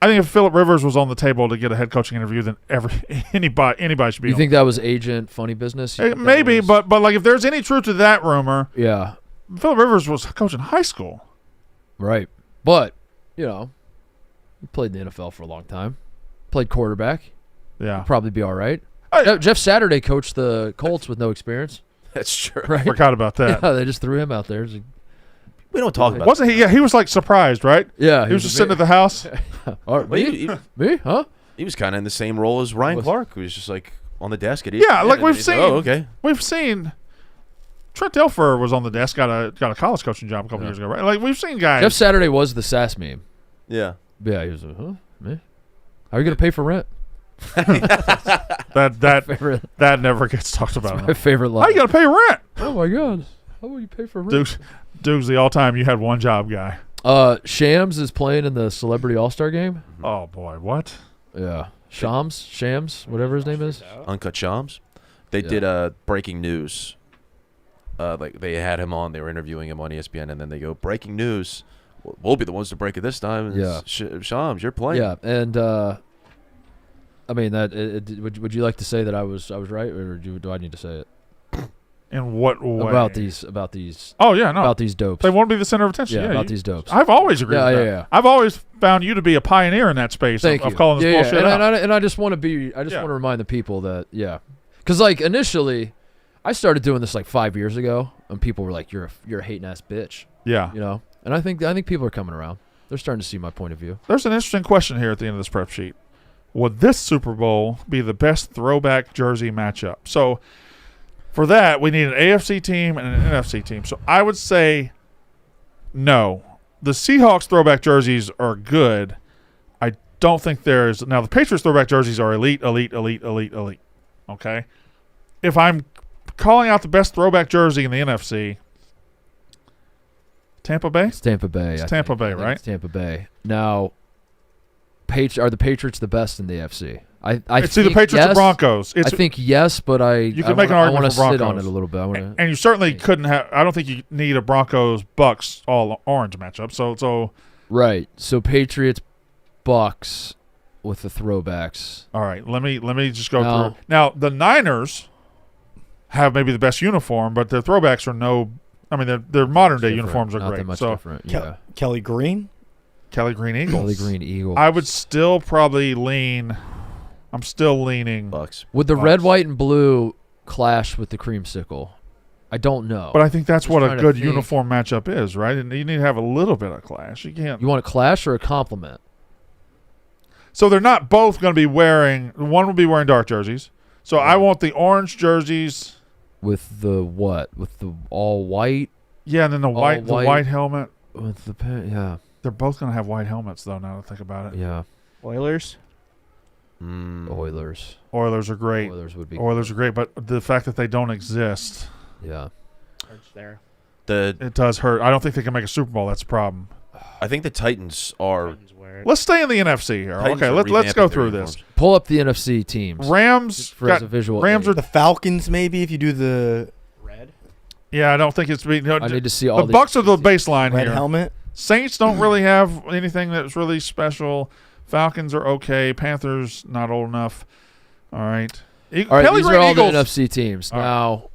I think if Phillip Rivers was on the table to get a head coaching interview, then anybody should be. You think that was agent funny business? You think that maybe, was- but like if there's any truth to that rumor, yeah, Phillip Rivers was coaching high school. right. But he played in the NFL for a long time. Played quarterback. Yeah, Probably be all right. I Jeff Saturday coached the Colts with no experience. That's true. Right. forgot about that. Yeah, they just threw him out there. It's like, We don't talk about. Wasn't he? Yeah, he was like surprised, right? yeah, He was just sitting at the house. All right, Well, me? Huh? he was kind of in the same role as Ryan Was- Clark, who was just like on the desk at Yeah, like we've he's like, seen. oh, okay. We've seen Trent Dilfer was on the desk, got a college coaching job a couple years ago, right? Like we've seen guys. Jeff Saturday was the sass meme. Yeah. Yeah, he was like, huh? Me? How are you going to pay for rent? that Favorite, that never gets talked about. my enough. favorite How line. you got to pay rent? Oh, my God. How will you pay for rent? Duke's the all-time you had one job guy. Shams is playing in the Celebrity All-Star game. Oh boy, what? Yeah. Shams, whatever his name is. Uncut Shams. They Yeah. did breaking news. Like they had him on, they were interviewing him on ESPN, and then they go, breaking news. We'll be the ones to break it this time. And Yeah. Shams, you're playing. Yeah, and I mean that. Would you like to say that I was right, or do I need to say it In what way? about these Oh yeah, no. about these dopes? They want to be the center of attention. yeah, Yeah, about these dopes. I've always agreed Yeah, with yeah, that. yeah. I've always found you to be a pioneer in that space Thank of you. calling this yeah, bullshit and, out. and I just want to Yeah. want to remind the people that because like initially, I started doing this like 5 years ago, and people were like, "You're a hating ass bitch," Yeah. And I think people are coming around. They're starting to see my point of view. There's an interesting question here at the end of this prep sheet. Would this Super Bowl be the best throwback jersey matchup? So for that, we need an AFC team and an NFC team. So I would say No. The Seahawks throwback jerseys are good. I don't think there's now the Patriots throwback jerseys are elite. Okay, if I'm calling out the best throwback jersey in the NFC, Tampa Bay. It's Tampa Bay. It's I Tampa think. Bay, I think right? It's Tampa Bay. Now, are the Patriots the best in the FC? I It's either think Patriots yes. or Broncos. I think yes, but You can make an argument I want for to sit on Broncos. it a little bit. I wanna, and you certainly couldn't have. I don't think you need a Broncos Bucks all orange matchup. So right. So Patriots, Bucks with the throwbacks. all right. Let me just go No. through. Now the Niners have maybe the best uniform, but their throwbacks are no. I mean, their modern day Different. uniforms are Not great. that much So different. Yeah. Kelly Green. Kelly Green Eagles. Kelly Green Eagles. I would still probably lean. I'm still leaning, Bucks. Would the Bucks. red, white, and blue clash with the creamsicle? I don't know. but I think that's Just what a trying to good think. uniform matchup is, right? And you need to have a little bit of clash. You can't. You want a clash or a compliment? So they're not both going to be wearing. One will be wearing dark jerseys. So I want the orange jerseys. With the what? With the all white? Yeah, and then the white white. helmet. With the yeah, They're both going to have white helmets, though. Now that I think about it, yeah. Oilers. Oilers. Oilers are great. Oilers would be. Oilers are great, but the fact that they don't exist, Yeah. Hurts there. it does hurt. I don't think they can make a Super Bowl. That's a problem. I think the Titans are. Titans wear it. Let's stay in the NFC here. Titans Okay, are let's go revamping through their this. uniforms. Pull up the NFC teams. Rams Just for as a visual Rams aid. are. The Falcons, maybe if you do the Red. Yeah, I don't think it's. I need to see all the Bucks are the NFC. baseline red here. helmet. Saints don't really have anything that's really special. Falcons are okay. Panthers not old enough. All right. All right, Kelly these Green are all Eagles. the NFC teams. All right. Now,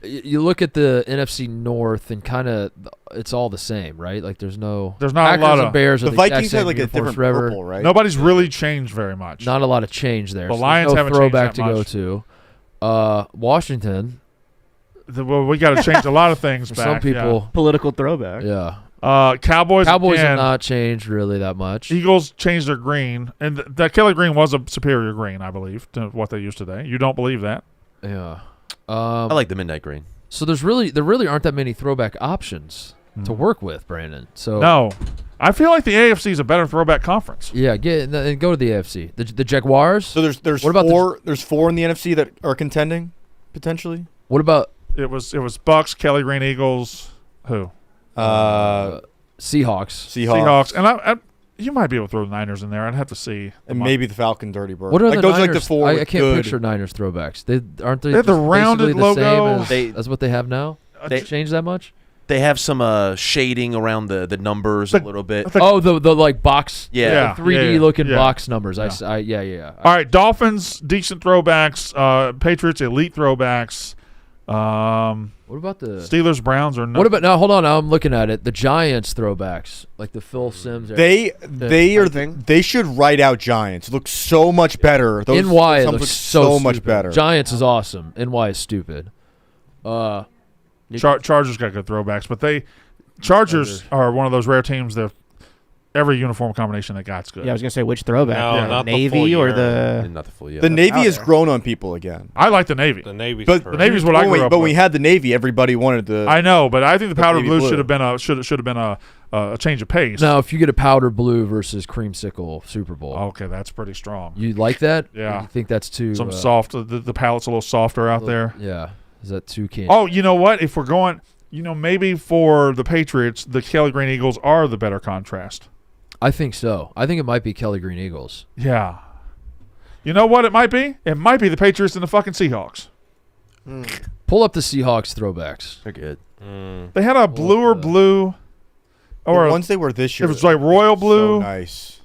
you look at the NFC North and kind of it's all the same, right? Like there's no. There's not a Packers lot and of. Bears are The the exact Vikings same had like a uniforms different forever. purple, right? Nobody's really changed very much. Not a lot of change there. The so Lions there's no haven't changed throwback that to go much. to. Washington. Well, we got to change a lot of things For back. some people, Political throwback. yeah. Cowboys. Cowboys again. have not changed really that much. Eagles changed their green, and that Kelly Green was a superior green, I believe, to what they use today. You don't believe that? Yeah. I like the midnight green. So there really aren't that many throwback options to work with, Brandon. So No. I feel like the AFC is a better throwback conference. yeah, and go to the AFC. The Jaguars. So there's What about there's four in the NFC that are contending potentially. What about It was Bucks, Kelly Green Eagles, who? Seahawks? Seahawks, And I you might be able to throw the Niners in there. I'd have to see. and maybe the Falcons, Dirty Bird. What are like the those Niners? are like the four. I with can't good- picture Niners throwbacks. Aren't they? They have the just rounded basically the same logo. as what they have now. They- Change that much? They have some shading around the numbers a little bit. Oh, the like box, Yeah. 3D looking yeah. box numbers. Yeah. Yeah. All right, Dolphins, decent throwbacks. Patriots, elite throwbacks. What about the? Steelers, Browns are not. What about now? Hold on, now I'm looking at it. The Giants throwbacks, like the Phil Sims. They should write out Giants. It looks so much better. Those NY some looks look so much stupid. better. Giants is awesome. NY is stupid. Chargers got good throwbacks, but Chargers are one of those rare teams that every uniform combination they got's good. Yeah, I was gonna say which throwback. No, the not the Navy full or year. the. Not the full year. The Navy out has there. grown on people again. I like the Navy. The Navy's But perfect. The Navy's what I grew up But when with. we had the Navy, everybody wanted the. I know, but I think the powder Navy blue blue. should have been a change of pace. Now, if you get a powder blue versus creamsicle Super Bowl, Okay, that's pretty strong. you like that? Yeah. Or you think that's too Some soft. The palette's a little softer out there. Yeah. Is that too candy? Oh, you know what? If we're going, maybe for the Patriots, the Kelly Green Eagles are the better contrast. I think so. I think it might be Kelly Green Eagles. Yeah. You know what it might be? It might be the Patriots and the fucking Seahawks. Pull up the Seahawks throwbacks. They're good. They had a bluer blue, or the ones they were this year. it was like royal blue. So nice.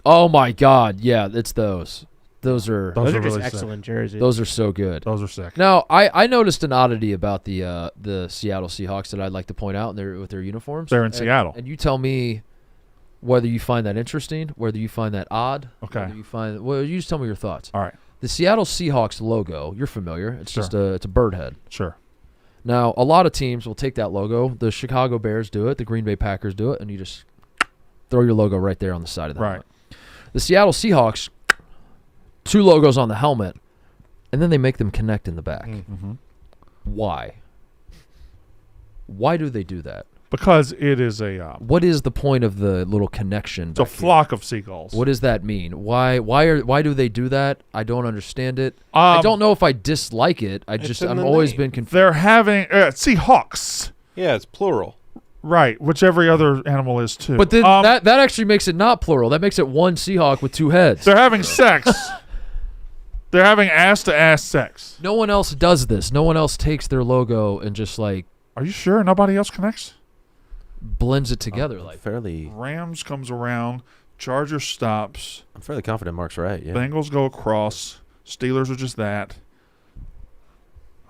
Oh my God! Yeah, it's those. Those are Those are really just sick. excellent jerseys. those are so good. Those are sick. Now, I noticed an oddity about the Seattle Seahawks that I'd like to point out with their uniforms. They're in And- Seattle. and you tell me whether you find that interesting, whether you find that odd. Okay. Well, you just tell me your thoughts. All right. The Seattle Seahawks logo, you're familiar. It's Sure. just it's a bird head. Sure. Now, a lot of teams will take that logo. The Chicago Bears do it. The Green Bay Packers do it, and you just throw your logo right there on the side of the Right. helmet. The Seattle Seahawks, 2 logos on the helmet, and then they make them connect in the back. Mm-hmm. Why? Why do they do that? because it is a What is the point of the little connection? it's a flock of seagulls. What does that mean? Why do they do that? I don't understand it. I don't know if I dislike it. in I'm the always name. been confused. They're having Seahawks, Yeah, it's plural. right? Which every other animal is too. But then that actually makes it not plural. That makes it one Seahawk with two heads. they're having sex. They're having ass-to-ass sex. No one else does this. No one else takes their logo and just like Are you sure nobody else connects? blends it together. Like Rams comes around, Chargers stops, I'm fairly confident Mark's right. Yeah. Bengals go across, Steelers are just that.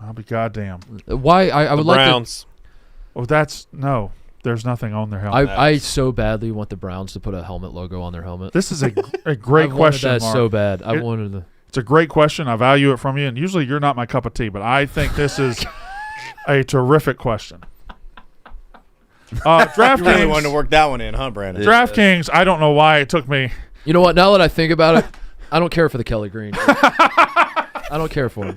I'll be goddamn. why I would like to. Browns. Oh, there's nothing on their helmet. I so badly want the Browns to put a helmet logo on their helmet. This is a great I wanted question, that Mark. so bad. I It- wanted the. It's a great question. I value it from you, and usually you're not my cup of tea, but I think this is a terrific question. DraftKings, You really wanted to work that one in, huh, Brandon? DraftKings, I don't know why it took me. You know what? Now that I think about it, I don't care for the Kelly Green. I don't care for him.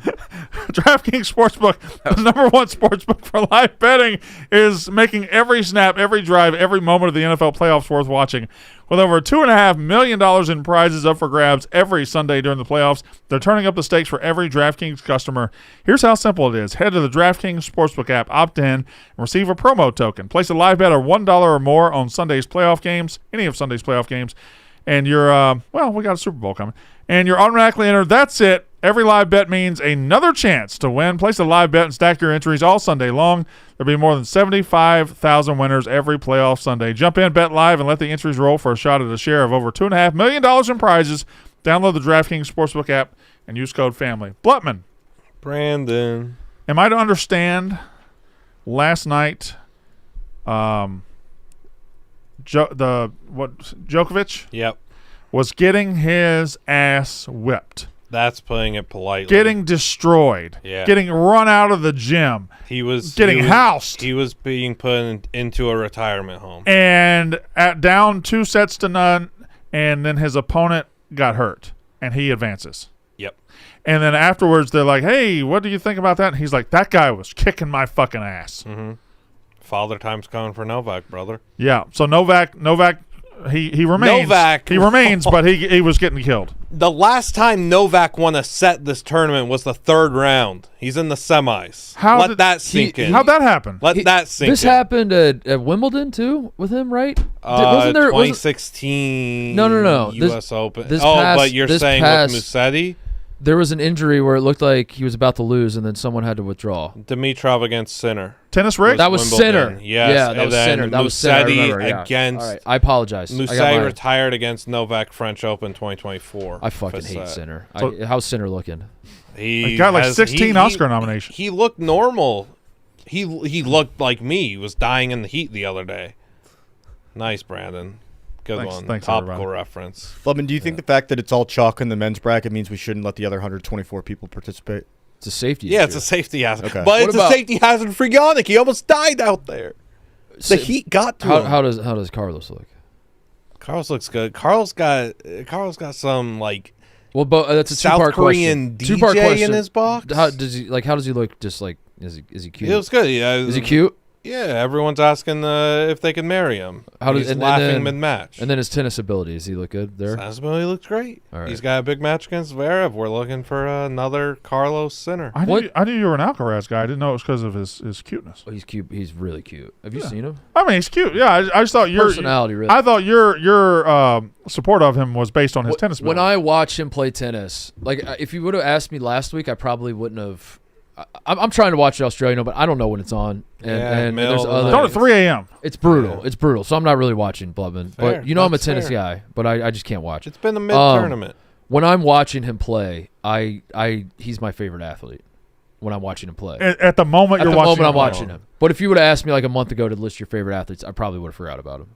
DraftKings Sportsbook, the number one sportsbook for live betting, is making every snap, every drive, every moment of the NFL playoffs worth watching. With over $2.5 million in prizes up for grabs every Sunday during the playoffs, they're turning up the stakes for every DraftKings customer. Here's how simple it is. Head to the DraftKings Sportsbook app, opt in, and receive a promo token. Place a live bet of $1 or more on Sunday's playoff games, any of Sunday's playoff games, and you're, we got a Super Bowl coming, and you're automatically entered. That's it. Every live bet means another chance to win. Place a live bet and stack your entries all Sunday long. There'll be more than 75,000 winners every playoff Sunday. Jump in, bet live, and let the entries roll for a shot at a share of over $2.5 million in prizes. Download the DraftKings Sportsbook app and use code FAMILY. Blutman, Brandon. am I to understand last night Djokovic Yep. was getting his ass whipped? That's putting it politely. Getting destroyed, Yeah. getting run out of the gym, He was getting he was- housed. He was being put into a retirement home. and down 2-0, and then his opponent got hurt, and he advances. Yep. And then afterwards, they're like, "Hey, what do you think about that?" And he's like, "That guy was kicking my fucking ass." Mm-hmm. Father time's coming for Novak, brother. Yeah. So Novak, he remains. Novak. He remains, but he was getting killed. The last time Novak won a set this tournament was the third round. He's in the semis. Let that sink in. How'd that happen? Let that sink This in. happened at Wimbledon too with him, right? Wasn't there? 2016 No. U.S. Open. this but you're this saying past- with Musetti? There was an injury where it looked like he was about to lose, and then someone had to withdraw. Dimitrov against Sinner. Tennis rig? That was Wimbledon. Sinner. Yes, Yeah, that and was then Sinner. That was Sinner. I Musetti remember, yeah. against All right, I apologize. I got Musetti my- retired against Novak French Open 2024. I fucking for hate set. Sinner. So- How's Sinner looking? He got like has- 16 Oscar nominations. He looked normal. He looked like me. He was dying in the heat the other day. Nice, Brandon. Good Thanks- one. thanks, Topical everybody. reference. Flubman, do you think the fact that it's all chalk in the men's bracket means we shouldn't let the other 124 people participate? It's a safety Yeah, issue. it's a safety hazard. Okay. But What it's about- a safety hazard for Yannick. He almost died out there. The heat got to him. How does Carlos look? Carlos looks good. Carlos got some like Well, that's a South two-part Korean question. Two-part DJ question. in his box. How does he look? Just like is he cute? It was good. Yeah, Is he cute? Yeah, everyone's asking if they can marry him. How does- He's and laughing then- mid-match. And then his tennis ability. Does he look good there? Sensibility looks great. All right. He's got a big match against Zverev. We're looking for another Carlos Sinner. I What- knew you were an Alcaraz guy. I didn't know it was because of his cuteness. Oh, he's cute. He's really cute. Have you Yeah. seen him? I mean, he's cute. Yeah, I just thought your Personality, really. I thought your support of him was based on his tennis. When ability. I watch him play tennis, like if you would have asked me last week, I probably wouldn't have. I'm trying to watch the Australian Open, but I don't know when it's on, and middle there's of the other. it's on at 3 a.m. It's brutal. It's brutal. So I'm not really watching Blubman, Fair. but you know I'm a That's tennis fair. guy, but I just can't watch. It's been a mid-tournament. When I'm watching him play, he's my favorite athlete. When I'm watching him play, At the moment at you're the watching, moment I'm him watching him. But if you would have asked me like a month ago to list your favorite athletes, I probably would have forgot about him.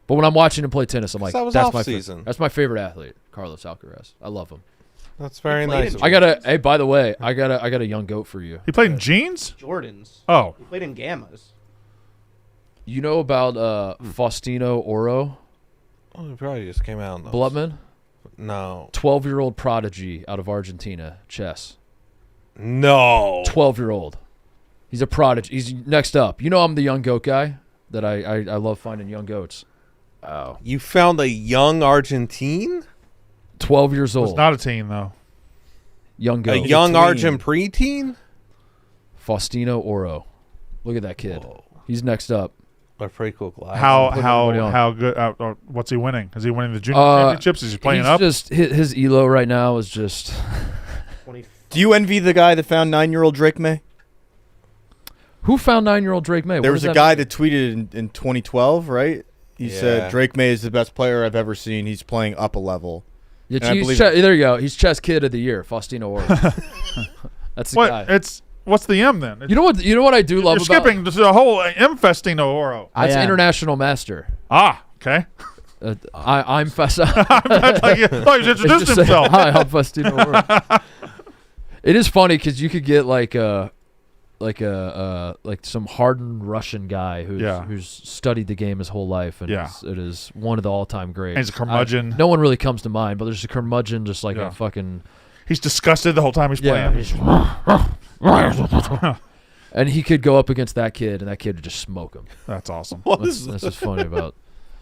But when I'm watching him play tennis, I'm like, that was that's off-season. that's my favorite athlete, Carlos Alcaraz. I love him. That's very played nice. in of I you. got a. Hey, by the way, I got a young goat for you. He played in jeans. Jordans. Oh, He played in Gammas. You know about Faustino Oro, Oh, he probably just came out. In those. Blutman? No. 12-year-old prodigy out of Argentina, chess. No. 12-year-old. He's a prodigy. He's next up. You know I'm the young goat guy. that I love finding young goats. Oh. You found a young Argentine? 12 years old. It's not a teen though. Young A goat. young tween. Argent preteen? Faustino Oro. Look at that kid. He's next up. A pretty cool glasses. Putting everybody on. How good? What's he winning? Is he winning the junior Uh, championships? Is he playing He's up? just his elo right now is just. Do you envy the guy that found 9-year-old Drake May? Who found 9-year-old Drake May? There What was does a that guy mean? that tweeted in 2012, right? He Yeah. said Drake May is the best player I've ever seen. He's playing up a level. Yeah, and I believe- there you go. He's chess kid of the year, Faustino Oro. That's the What? guy. What's the M then? You know what I do love You're about skipping the whole M Festino Oro. that's I am. international master. Ah, okay. I'm Fast. I thought he was introduced himself. Hi, I'm Faustino Oro. It is funny because you could get like some hardened Russian guy who's studied the game his whole life, and Yeah. it is one of the all-time greats. And he's a curmudgeon. No one really comes to mind, but there's a curmudgeon, just like Yeah. a fucking He's disgusted the whole time he's playing. and he could go up against that kid, and that kid would just smoke him. That's awesome. That's what's funny about.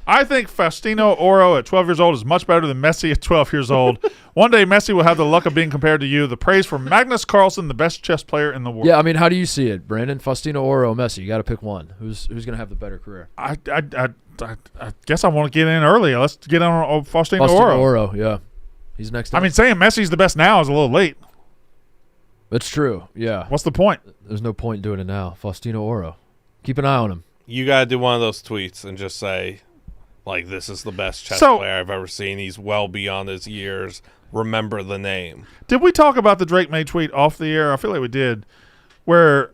I think Faustino Oro at 12 years old is much better than Messi at 12 years old. One day Messi will have the luck of being compared to you. The praise for Magnus Carlsen, the best chess player in the world. Yeah, I mean, how do you see it, Brandon? Faustino Oro, Messi? You got to pick one. Who's gonna have the better career? I guess I want to get in early. Let's get on Faustino Faustino Oro. Oro, yeah, he's next. I up. mean, saying Messi's the best now is a little late. It's true. Yeah, What's the point? there's no point in doing it now. Faustino Oro, keep an eye on him. You got to do one of those tweets and just say, like, this is the best chess So- player I've ever seen. He's well beyond his years. Remember the name. Did we talk about the Drake May tweet off the air? I feel like we did, where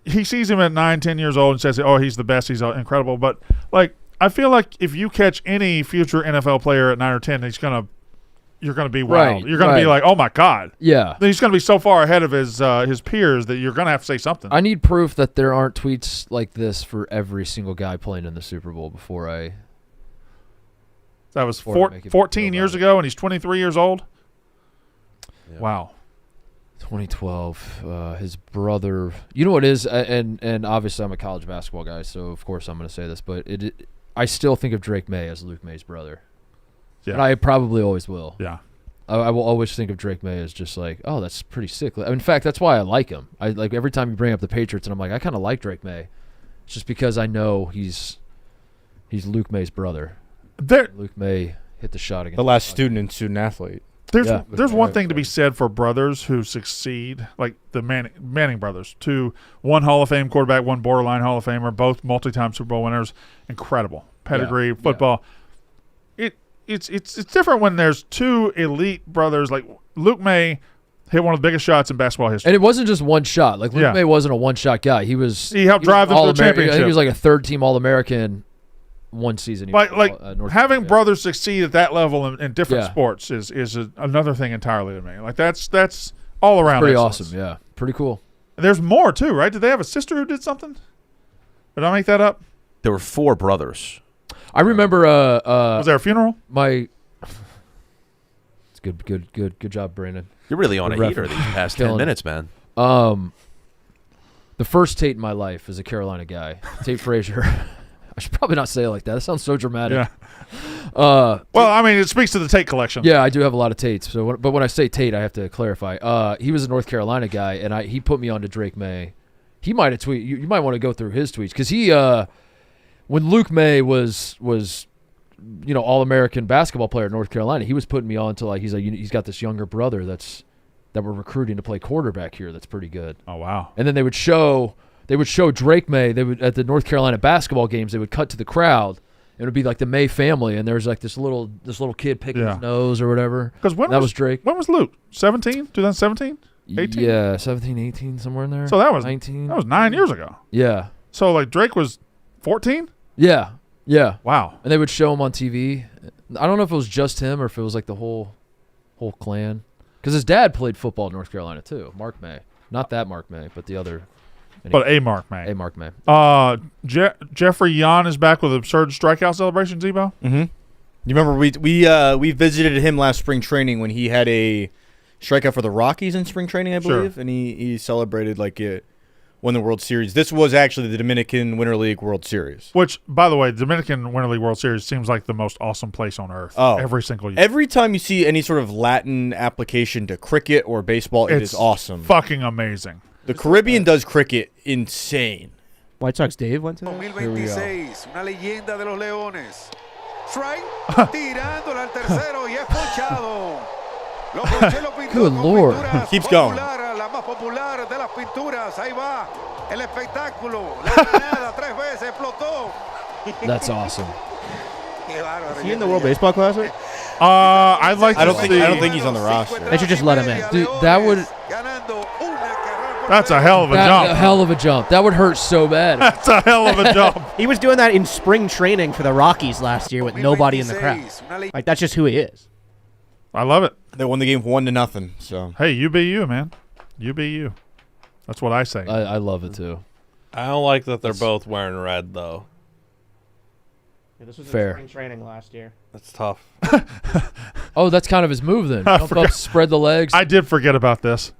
he sees him at 9, 10 years old and says, "Oh, he's the best. He's incredible." But like, I feel like if you catch any future NFL player at 9 or 10, you're gonna be wild. Right, You're gonna be right. like, "Oh my god." Yeah, He's gonna be so far ahead of his peers that you're gonna have to say something. I need proof that there aren't tweets like this for every single guy playing in the Super Bowl before I. That was Or make it 14 feel years about it. ago, and he's 23 years old. Yeah. Wow. 2012, his brother. You know what it is, and obviously I'm a college basketball guy, so of course I'm going to say this, but I still think of Drake May as Luke May's brother. Yeah. And I probably always will. Yeah. I will always think of Drake May as just like, oh, that's pretty sick. In fact, that's why I like him. I like every time you bring up the Patriots, and I'm like, I kind of like Drake May, it's just because I know he's Luke May's brother. Luke May hit the shot against The last student and student athlete. There's Yeah. one thing to be said for brothers who succeed, like the Manning brothers. One Hall of Fame quarterback, one borderline Hall of Famer, both multi-time Super Bowl winners. Incredible pedigree, football. It's different when there's two elite brothers. Like Luke May hit one of the biggest shots in basketball history. And it wasn't just one shot. Like Luke Yeah. May wasn't a one-shot guy. He helped drive them to the I think championship. he was like a third-team All-American one season. He Like was, North having Carolina. brothers succeed at that level in different Yeah. sports is another thing entirely to me. Like that's all around Pretty excellence. awesome. Yeah, pretty cool. And there's more too, right? Did they have a sister who did something? Did I make that up? There were 4 brothers. I remember. Was there a funeral? My. It's good job, Brandon. You're really on a Good heater reference. these past Killing 10 it. minutes, man. The first Tate in my life is a Carolina guy, Tate Frazier. I should probably not say it like that. That sounds so dramatic. Yeah. Well, I mean, it speaks to the Tate collection. Yeah, I do have a lot of Tates. But when I say Tate, I have to clarify. He was a North Carolina guy, and he put me on to Drake May. He might have tweeted. You might want to go through his tweets because he, when Luke May was All-American basketball player at North Carolina, he was putting me on to he's got this younger brother that we're recruiting to play quarterback here. That's pretty good. Oh wow. And then they would show Drake May. They would at the North Carolina basketball games. They would cut to the crowd. It would be like the May family, and there was like this little kid picking his nose or whatever. Because when that was Drake. When was Luke? 17? 2017? 18? Yeah, 17, 18, somewhere in there. So that was 19. That was 9 years ago. Yeah. So like Drake was 14? Yeah. Yeah. Wow. And they would show him on TV. I don't know if it was just him or if it was like the whole clan. Because his dad played football in North Carolina too. Mark May. Not that Mark May, but the other. But A. Mark May. A. Mark May. Jeffrey Yan is back with absurd strikeout celebration, Zebo? Mm-hmm. You remember we visited him last spring training when he had a strikeout for the Rockies in spring training, I believe, and he celebrated like it won the World Series. This was actually the Dominican Winter League World Series. Which, by the way, the Dominican Winter League World Series seems like the most awesome place on earth. Oh. Every single year. Every time you see any sort of Latin application to cricket or baseball, it It's is awesome. Fucking amazing. The Caribbean does cricket insane. White Sox Dave went to that? 2026, una leyenda de los Leones. Strike, tirándole al tercero y es ponchado. Lo ponché, lo pintó Good con Lord. pinturas Keeps going. popular, la más popular de las pinturas. Ahí va el espectáculo. La granada 3 veces explotó. That's awesome. Qué bárbaro. Is he in the World Baseball Classic? I'd like to I don't see. think he's on the roster. They should just let him in. Dude, that would- Ganando una carrera por That's a cero. hell of a That's jump. a hell of a jump. That would hurt so bad. That's a hell of a jump. He was doing that in spring training for the Rockies last year with nobody in the crowd. 2026, una ley- Like, that's just who he is. I love it. They won the game 1-0. So Hey, you be you, man. You be you. That's what I say. I love it too. I don't like that they're both wearing red though. Yeah, this was Fair. in spring training last year. That's tough. Oh, that's kind of his move then. I Jump forgot. up, spread the legs. I did forget about this.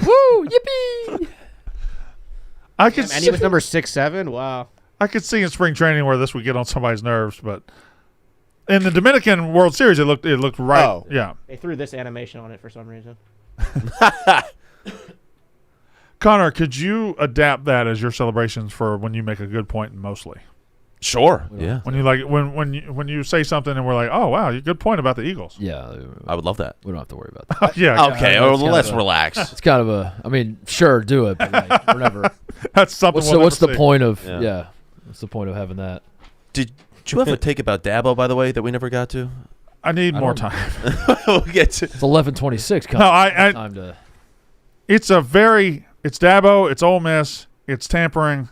Woo! Yippee! I could And he see, was number 6'7". Wow. I could see in spring training where this would get on somebody's nerves, but in the Dominican World Series, it looked right. Oh. Yeah, They threw this animation on it for some reason. Connor, could you adapt that as your celebrations for when you make a good point in mostly? Sure. Yeah. When you like when you say something and we're like, oh wow, you good point about the Eagles. Yeah, I would love that. we don't have to worry about that. Yeah, Okay, that's well, let's kinda- relax. It's kind of a. I mean, sure, do it, but like, we're never. that's something. What's we'll the What's never the see. point of? Yeah. Yeah. What's the point of having that? Did you have a take about Dabo, by the way, that we never got to? I need I more don't- time. We'll get to. It's 11:26. No, I time to. it's Dabo, it's Ole Miss, it's tampering.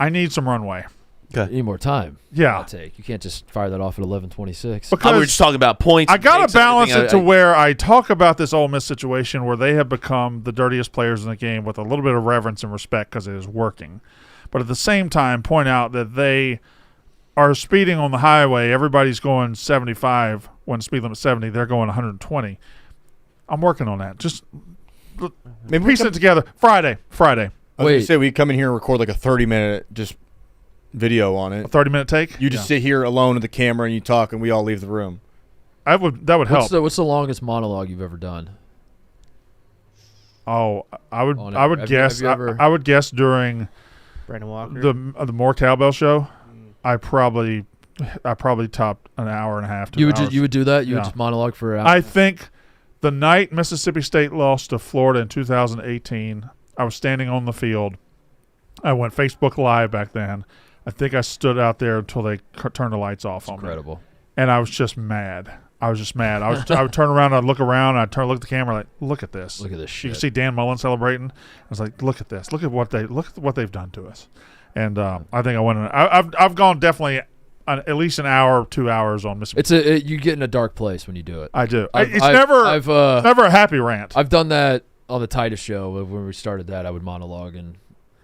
I need some runway. Need more time. Yeah. I'll take. You can't just fire that off at 11:26. Because We were just talking about points. I and got takes to and balance everything. it to where I talk about this Ole Miss situation where they have become the dirtiest players in the game with a little bit of reverence and respect because it is working. But at the same time, point out that they are speeding on the highway. Everybody's going 75 when speed limit 70. They're going 120. I'm working on that. Just maybe we piece it together. Friday. I was gonna Wait. say we come in here and record like a 30-minute just video on A it. 30-minute take. You just sit here alone at the camera and you talk, and we all leave the room. That would help. What's the longest monologue you've ever done? Oh, I would On I it. would Have you- guess have you ever- I would guess during Brandon Walker. the more cowbell show, I probably topped an hour and a half. 2 You would hours. you would do that? You Yeah. would just monologue for an hour? I think the night Mississippi State lost to Florida in 2018, I was standing on the field. I went Facebook Live back then. I think I stood out there until they turned the lights off on me. Incredible. And I was just mad. I would turn around, I'd look around, I'd look at the camera like, look at this. Look at this You can shit. see Dan Mullen celebrating. I was like, look at this. Look at what they've done to us. And I think I went. I've gone definitely at least an hour, 2 hours on Mississippi. You get in a dark place when you do it. I do. I've- It's I've- never I've never a happy rant. I've done that on the Titus show when we started that. I would monologue and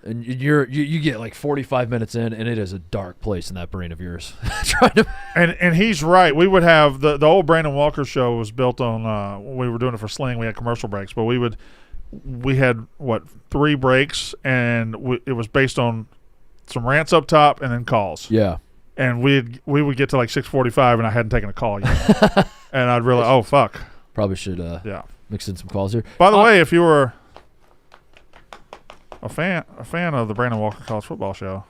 you get like 45 minutes in and it is a dark place in that brain of yours. Trying to And he's right. We would have the old Brandon Walker show was built on. We were doing it for Sling. We had commercial breaks, but we had 3 breaks, and it was based on some rants up top and then calls. yeah. And we would get to like 6:45, and I hadn't taken a call yet, and I'd realize, oh fuck, Probably should yeah. mix in some calls here. By the way, if you were a fan of the Brandon Walker College Football Show,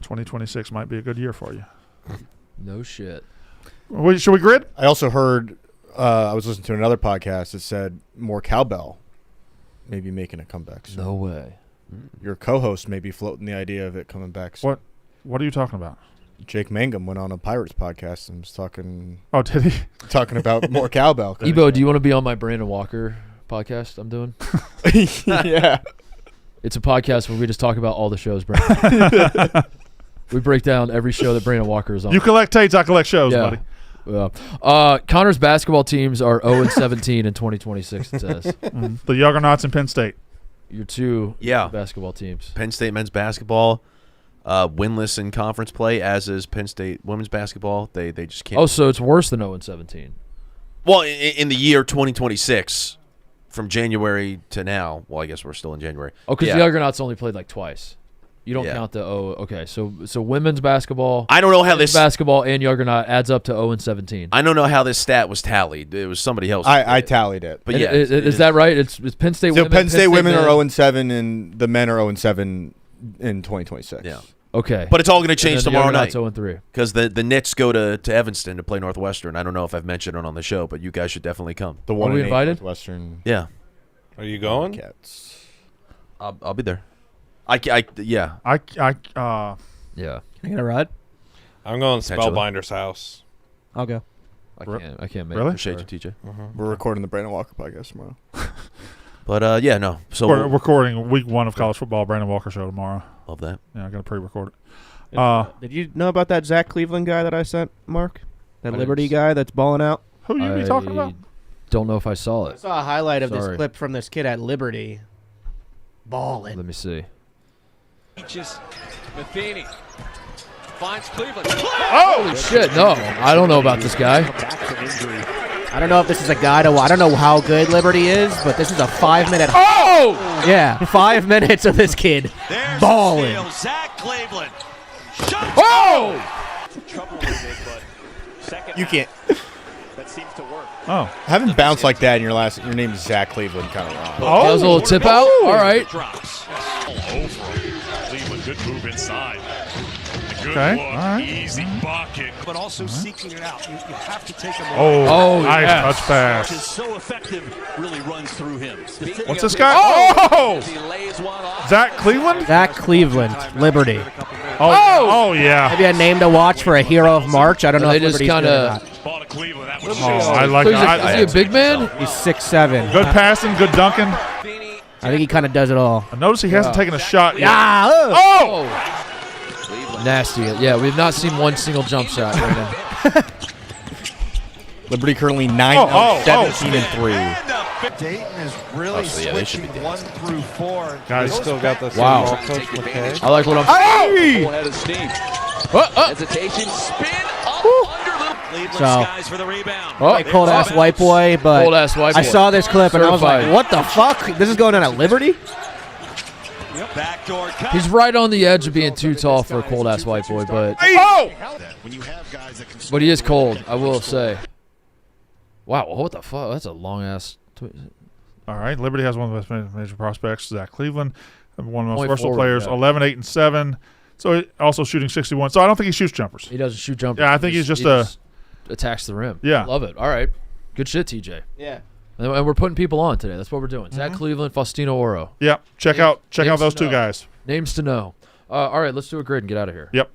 2026 might be a good year for you. No shit. Should we grid? I also heard I was listening to another podcast that said more cowbell maybe making a comeback soon. No way. Your co-host may be floating the idea of it coming back soon. What are you talking about? Jake Mangum went on a Pirates podcast and was talking Oh, did he? about more cowbell. Ebo, do you want to be on my Brandon Walker podcast I'm doing? Yeah. It's a podcast where we just talk about all the shows, Brandon. We break down every show that Brandon Walker is on. You collect tapes, I collect shows, Yeah. buddy. Connor's basketball teams are 0-17 in 2026, it says. The Juggernauts in Penn State. Your two Yeah. basketball teams. Penn State men's basketball, winless in conference play, as is Penn State women's basketball. They just can't. Oh, so it's worse than 0-17. Well, in the year 2026, from January to now. Well, I guess we're still in January. Oh, because Yeah. the Juggernauts only played like twice. You don't Yeah. count the okay. So women's basketball, I don't know how men's this. basketball and Juggernaut adds up to 0-17. I don't know how this stat was tallied. It was somebody else. I tallied it. But And yeah, is that right? It's Penn State So women. Penn State women men. are 0-7, and the men are 0-7 in 2026. Yeah. Okay, But it's all going to And change then the tomorrow night Juggernauts 0-3. because the Knicks go to Evanston to play Northwestern. I don't know if I've mentioned it on the show, but you guys should definitely come. The one we and eight invited? Western Yeah, Are you going? Cats. I'll be there. Yeah. Yeah. Yeah, Can I get a ride? I'm going to Potentially. Spellbinder's house. I'll go. I can't make Really? it. Appreciate you, TJ. We're recording the Brandon Walker podcast tomorrow. But yeah, no. So We're recording week 1 of college football. Brandon Walker show tomorrow. love that. Yeah, I got to pre-record it. Did you know about that Zach Cleveland guy that I sent, Mark? That I Liberty didn't. guy that's balling out? Who you be talking about? Don't know if I saw I it. saw a highlight of Sorry. this clip from this kid at Liberty. Balling. Let me see. Matheny finds Cleveland. Holy shit! No, I don't know about this guy. I don't know if this is a guy to. I don't know how good Liberty is, but this is a 5-minute. Oh! Yeah, 5 minutes of this kid balling. Zach Cleveland. Oh! You can't. That seems to work. Oh. Having bounced like that in your name is Zach Cleveland, kind of wrong. Oh. That was a little tip out. All right. Drops. Cleveland, good move inside. Good Okay, look, all right. easy bucket. But also seeking it out. You have to take him Oh, Oh, nice yes. touch pass. Which is so effective, really runs through him. What's this guy? Oh! He lays one off. Zach Cleveland? Zach Cleveland, Liberty. Oh, yeah. Maybe a name to watch for a hero of March. I don't know They if just Liberty's good or kinda- not. Ball to Cleveland. That was Oh, I like So is that. he a big man? He's 6'7". Good passing, good dunking. I think he kind of does it all. I notice he hasn't taken a shot yet. Ah, Oh! Nasty. Yeah, we've not seen one single jump shot right now. Liberty currently 9 Oh, 17 and 3. Dayton is really so yeah, they should be switching dancing. 1 through 4. Guys, Still got the Wow. same Coach McKay. I like what I'm. Full head of steam. Hesitation, spin up under little. Cleveland So- skies for the rebound. Oh, cold ass white boy, but Cold ass white I boy. saw this clip and I was like, Certified. what the fuck? This is going on at Liberty? Backdoor cut. He's right on the edge of being too tall for a cold ass white boy, but he is cold. I will say. Wow, what the fuck? That's a long ass. All right, Liberty has one of the best major prospects, Zach Cleveland, one of the most Point versatile forward, players, yeah. 11, 8, and 7. So he also shooting 61. So I don't think he shoots jumpers. He doesn't shoot jumpers. Yeah, I think he's just he a- attacks the rim. Yeah. Love it. All right, good shit, TJ. Yeah. And we're putting people on today. That's what we're doing. Zach Cleveland, Faustino Oro. Yeah, check out names those to two know. guys. Names to know. All right, let's do a grid and get out of here. Yep.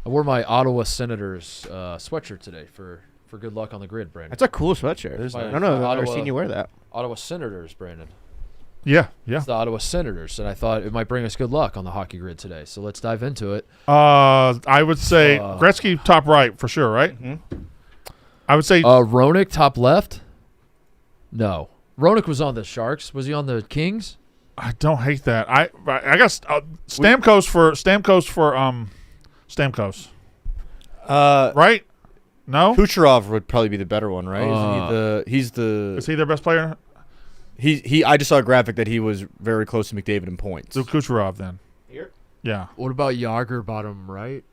I wore my Ottawa Senators sweatshirt today for good luck on the grid, Brandon. That's a cool sweatshirt. There's I my don't know if I've ever Ottawa- seen you wear that. Ottawa Senators, Brandon. Yeah, yeah. It's the Ottawa Senators, and I thought it might bring us good luck on the hockey grid today. So let's dive into it. I would say Uh, Gretzky top right for sure, right? I would say Roenick top left? No. Roenick was on the Sharks. Was he on the Kings? I don't hate that. I guess Stamkos for Stamkos, right? No, Kucherov would probably be the better one, right? He's the is he their best player? he I just saw a graphic that he was very close to McDavid in points. So Kucherov then. Here? Yeah. What about Yager bottom right?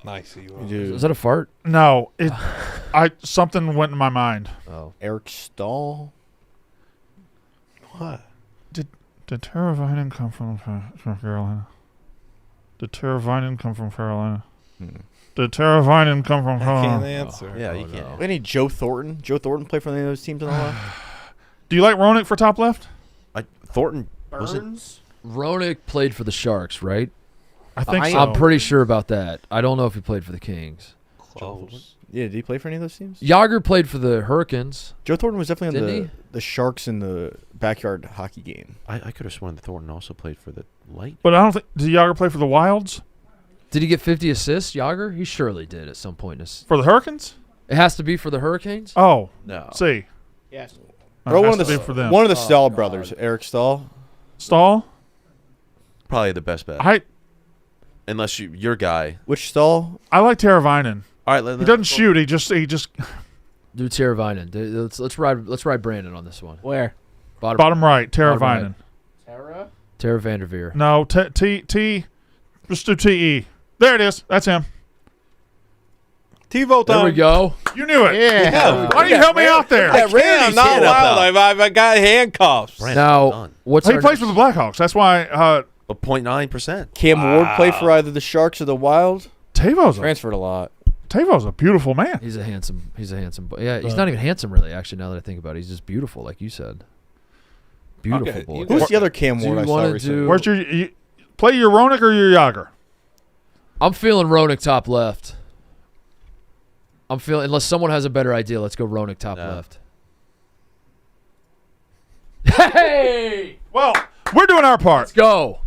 Nice. Is that a fart? No, something went in my mind. Oh. Eric Stahl. What? Did Teravainen come from Carolina? Did Teravainen come from Carolina? Did Teravainen come from I can't Carolina? answer. Yeah, you can't. Any Joe Thornton? Joe Thornton play for any of those teams in the left? Do you like Roenick for top left? Thornton was it? Roenick played for the Sharks, right? I think I- so. I'm pretty sure about that. I don't know if he played for the Kings. Close. Yeah, did he play for any of those teams? Yager played for the Hurricanes. Joe Thornton was definitely on Didn't the Sharks in the backyard hockey game. I could have sworn that Thornton also played for the Light. But I don't think did Yager play for the Wilds Did he get 50 assists, Yager? He surely did at some point. for the Hurricanes. It has to be for the Hurricanes? Oh, No. see, Yes. Or Has one of to the be for them. one of the Stahl brothers, Eric Stahl. Stahl. Probably the best bet. I Unless your guy. Which Stahl? like Teravainen. All right, He doesn't shoot. He just Do Teravainen. Let's ride Brandon on this one. Where? bottom right. Teravainen. Tara Vanderveer. No, T. Just do TE. There it is. That's him. TiVo time. There we go. You knew it. Yeah. Why don't you help me out there? I can't. I'm not wild. I got handcuffs. Brandon, Now, done. what's He our plays next- with the Blackhawks. That's why But 0.9%. Cam Ward play for either the Sharks or the Wild. Tavo's Transferred a lot. a beautiful man. He's a handsome boy. Yeah, he's not even handsome really. Actually, now that I think about it, he's just beautiful, like you said. Beautiful Okay, boy. Who's the other Cam Do Ward you I saw wanna recently? do- Where's your play your Roenick or your Yager? I'm feeling Roenick top left. I'm feeling unless someone has a better idea, let's go Roenick top No. left. Hey, Well, we're doing our part. let's go.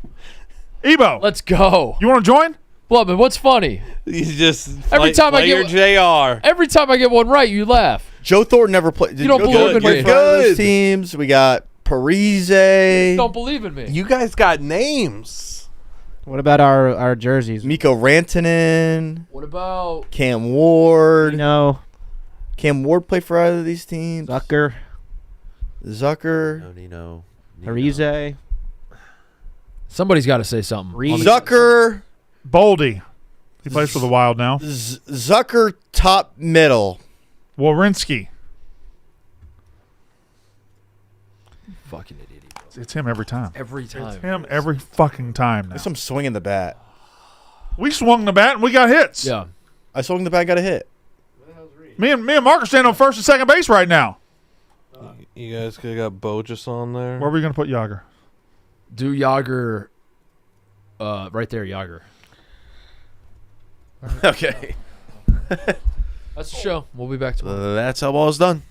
Ebo, Let's go. you want to join? Blubman, what's funny? He's just Every time I player get- JR. Every time I get one right, you laugh. Joe Thornton never played. You don't Joe believe Thornton in play me. for either of those Good. teams. We got Parise. You don't believe in me. You guys got names. What about our jerseys? Miko Rantanen. What about Cam Ward. No. Cam Ward play for either of these teams. Zucker. Zucker. Nino. Parise. somebody's got to say something? Reed. Zucker. Boldy. He plays for the Wild now. Zucker top middle. Wawrinski. Fucking idiot. It's him every time. Every It's time. him every fucking time now. There's some swinging the bat. We swung the bat and we got hits. Yeah. I swung the bat, got a hit. Me and Mark are standing on first and second base right now. You guys could have got Bogus on there. Where are we going to put Yager? Do Yager. Right there, Yager. Okay. That's the show. We'll be back tomorrow. That's how ball is done.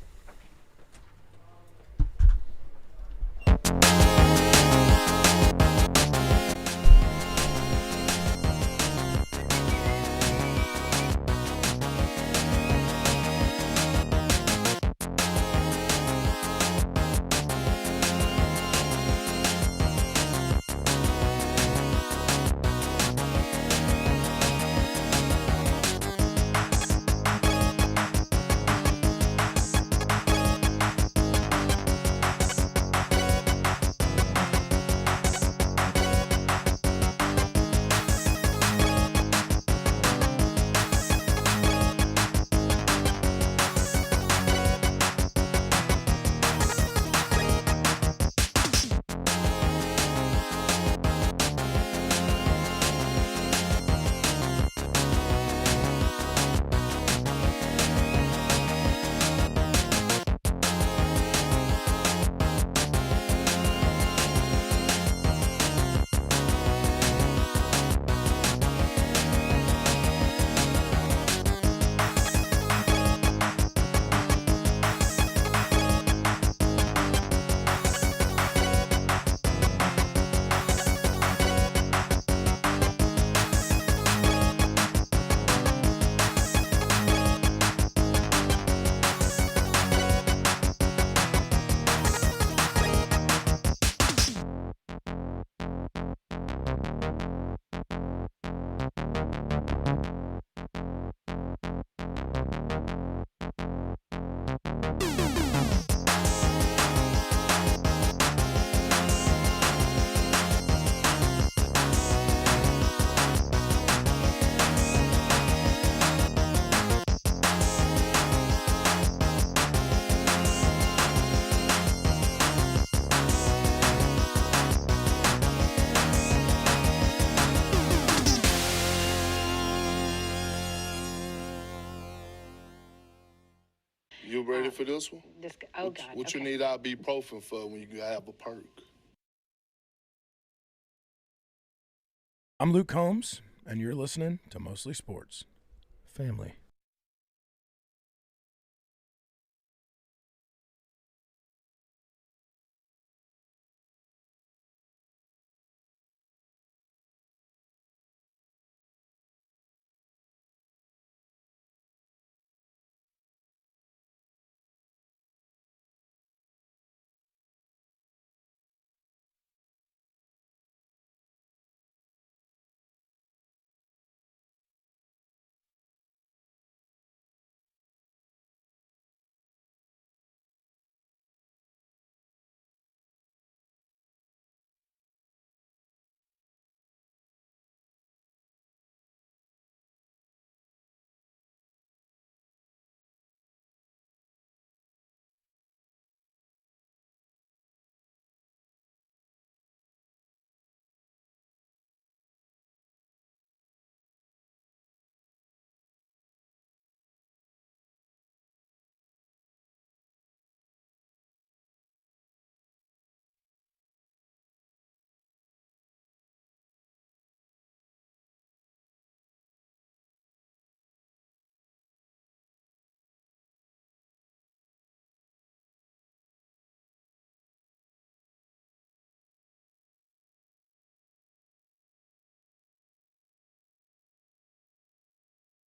You ready for this one? Oh, God. What you okay. need ibuprofen for when you have a perk? I'm Luke Combs, and you're listening to Mostly Sports. Family.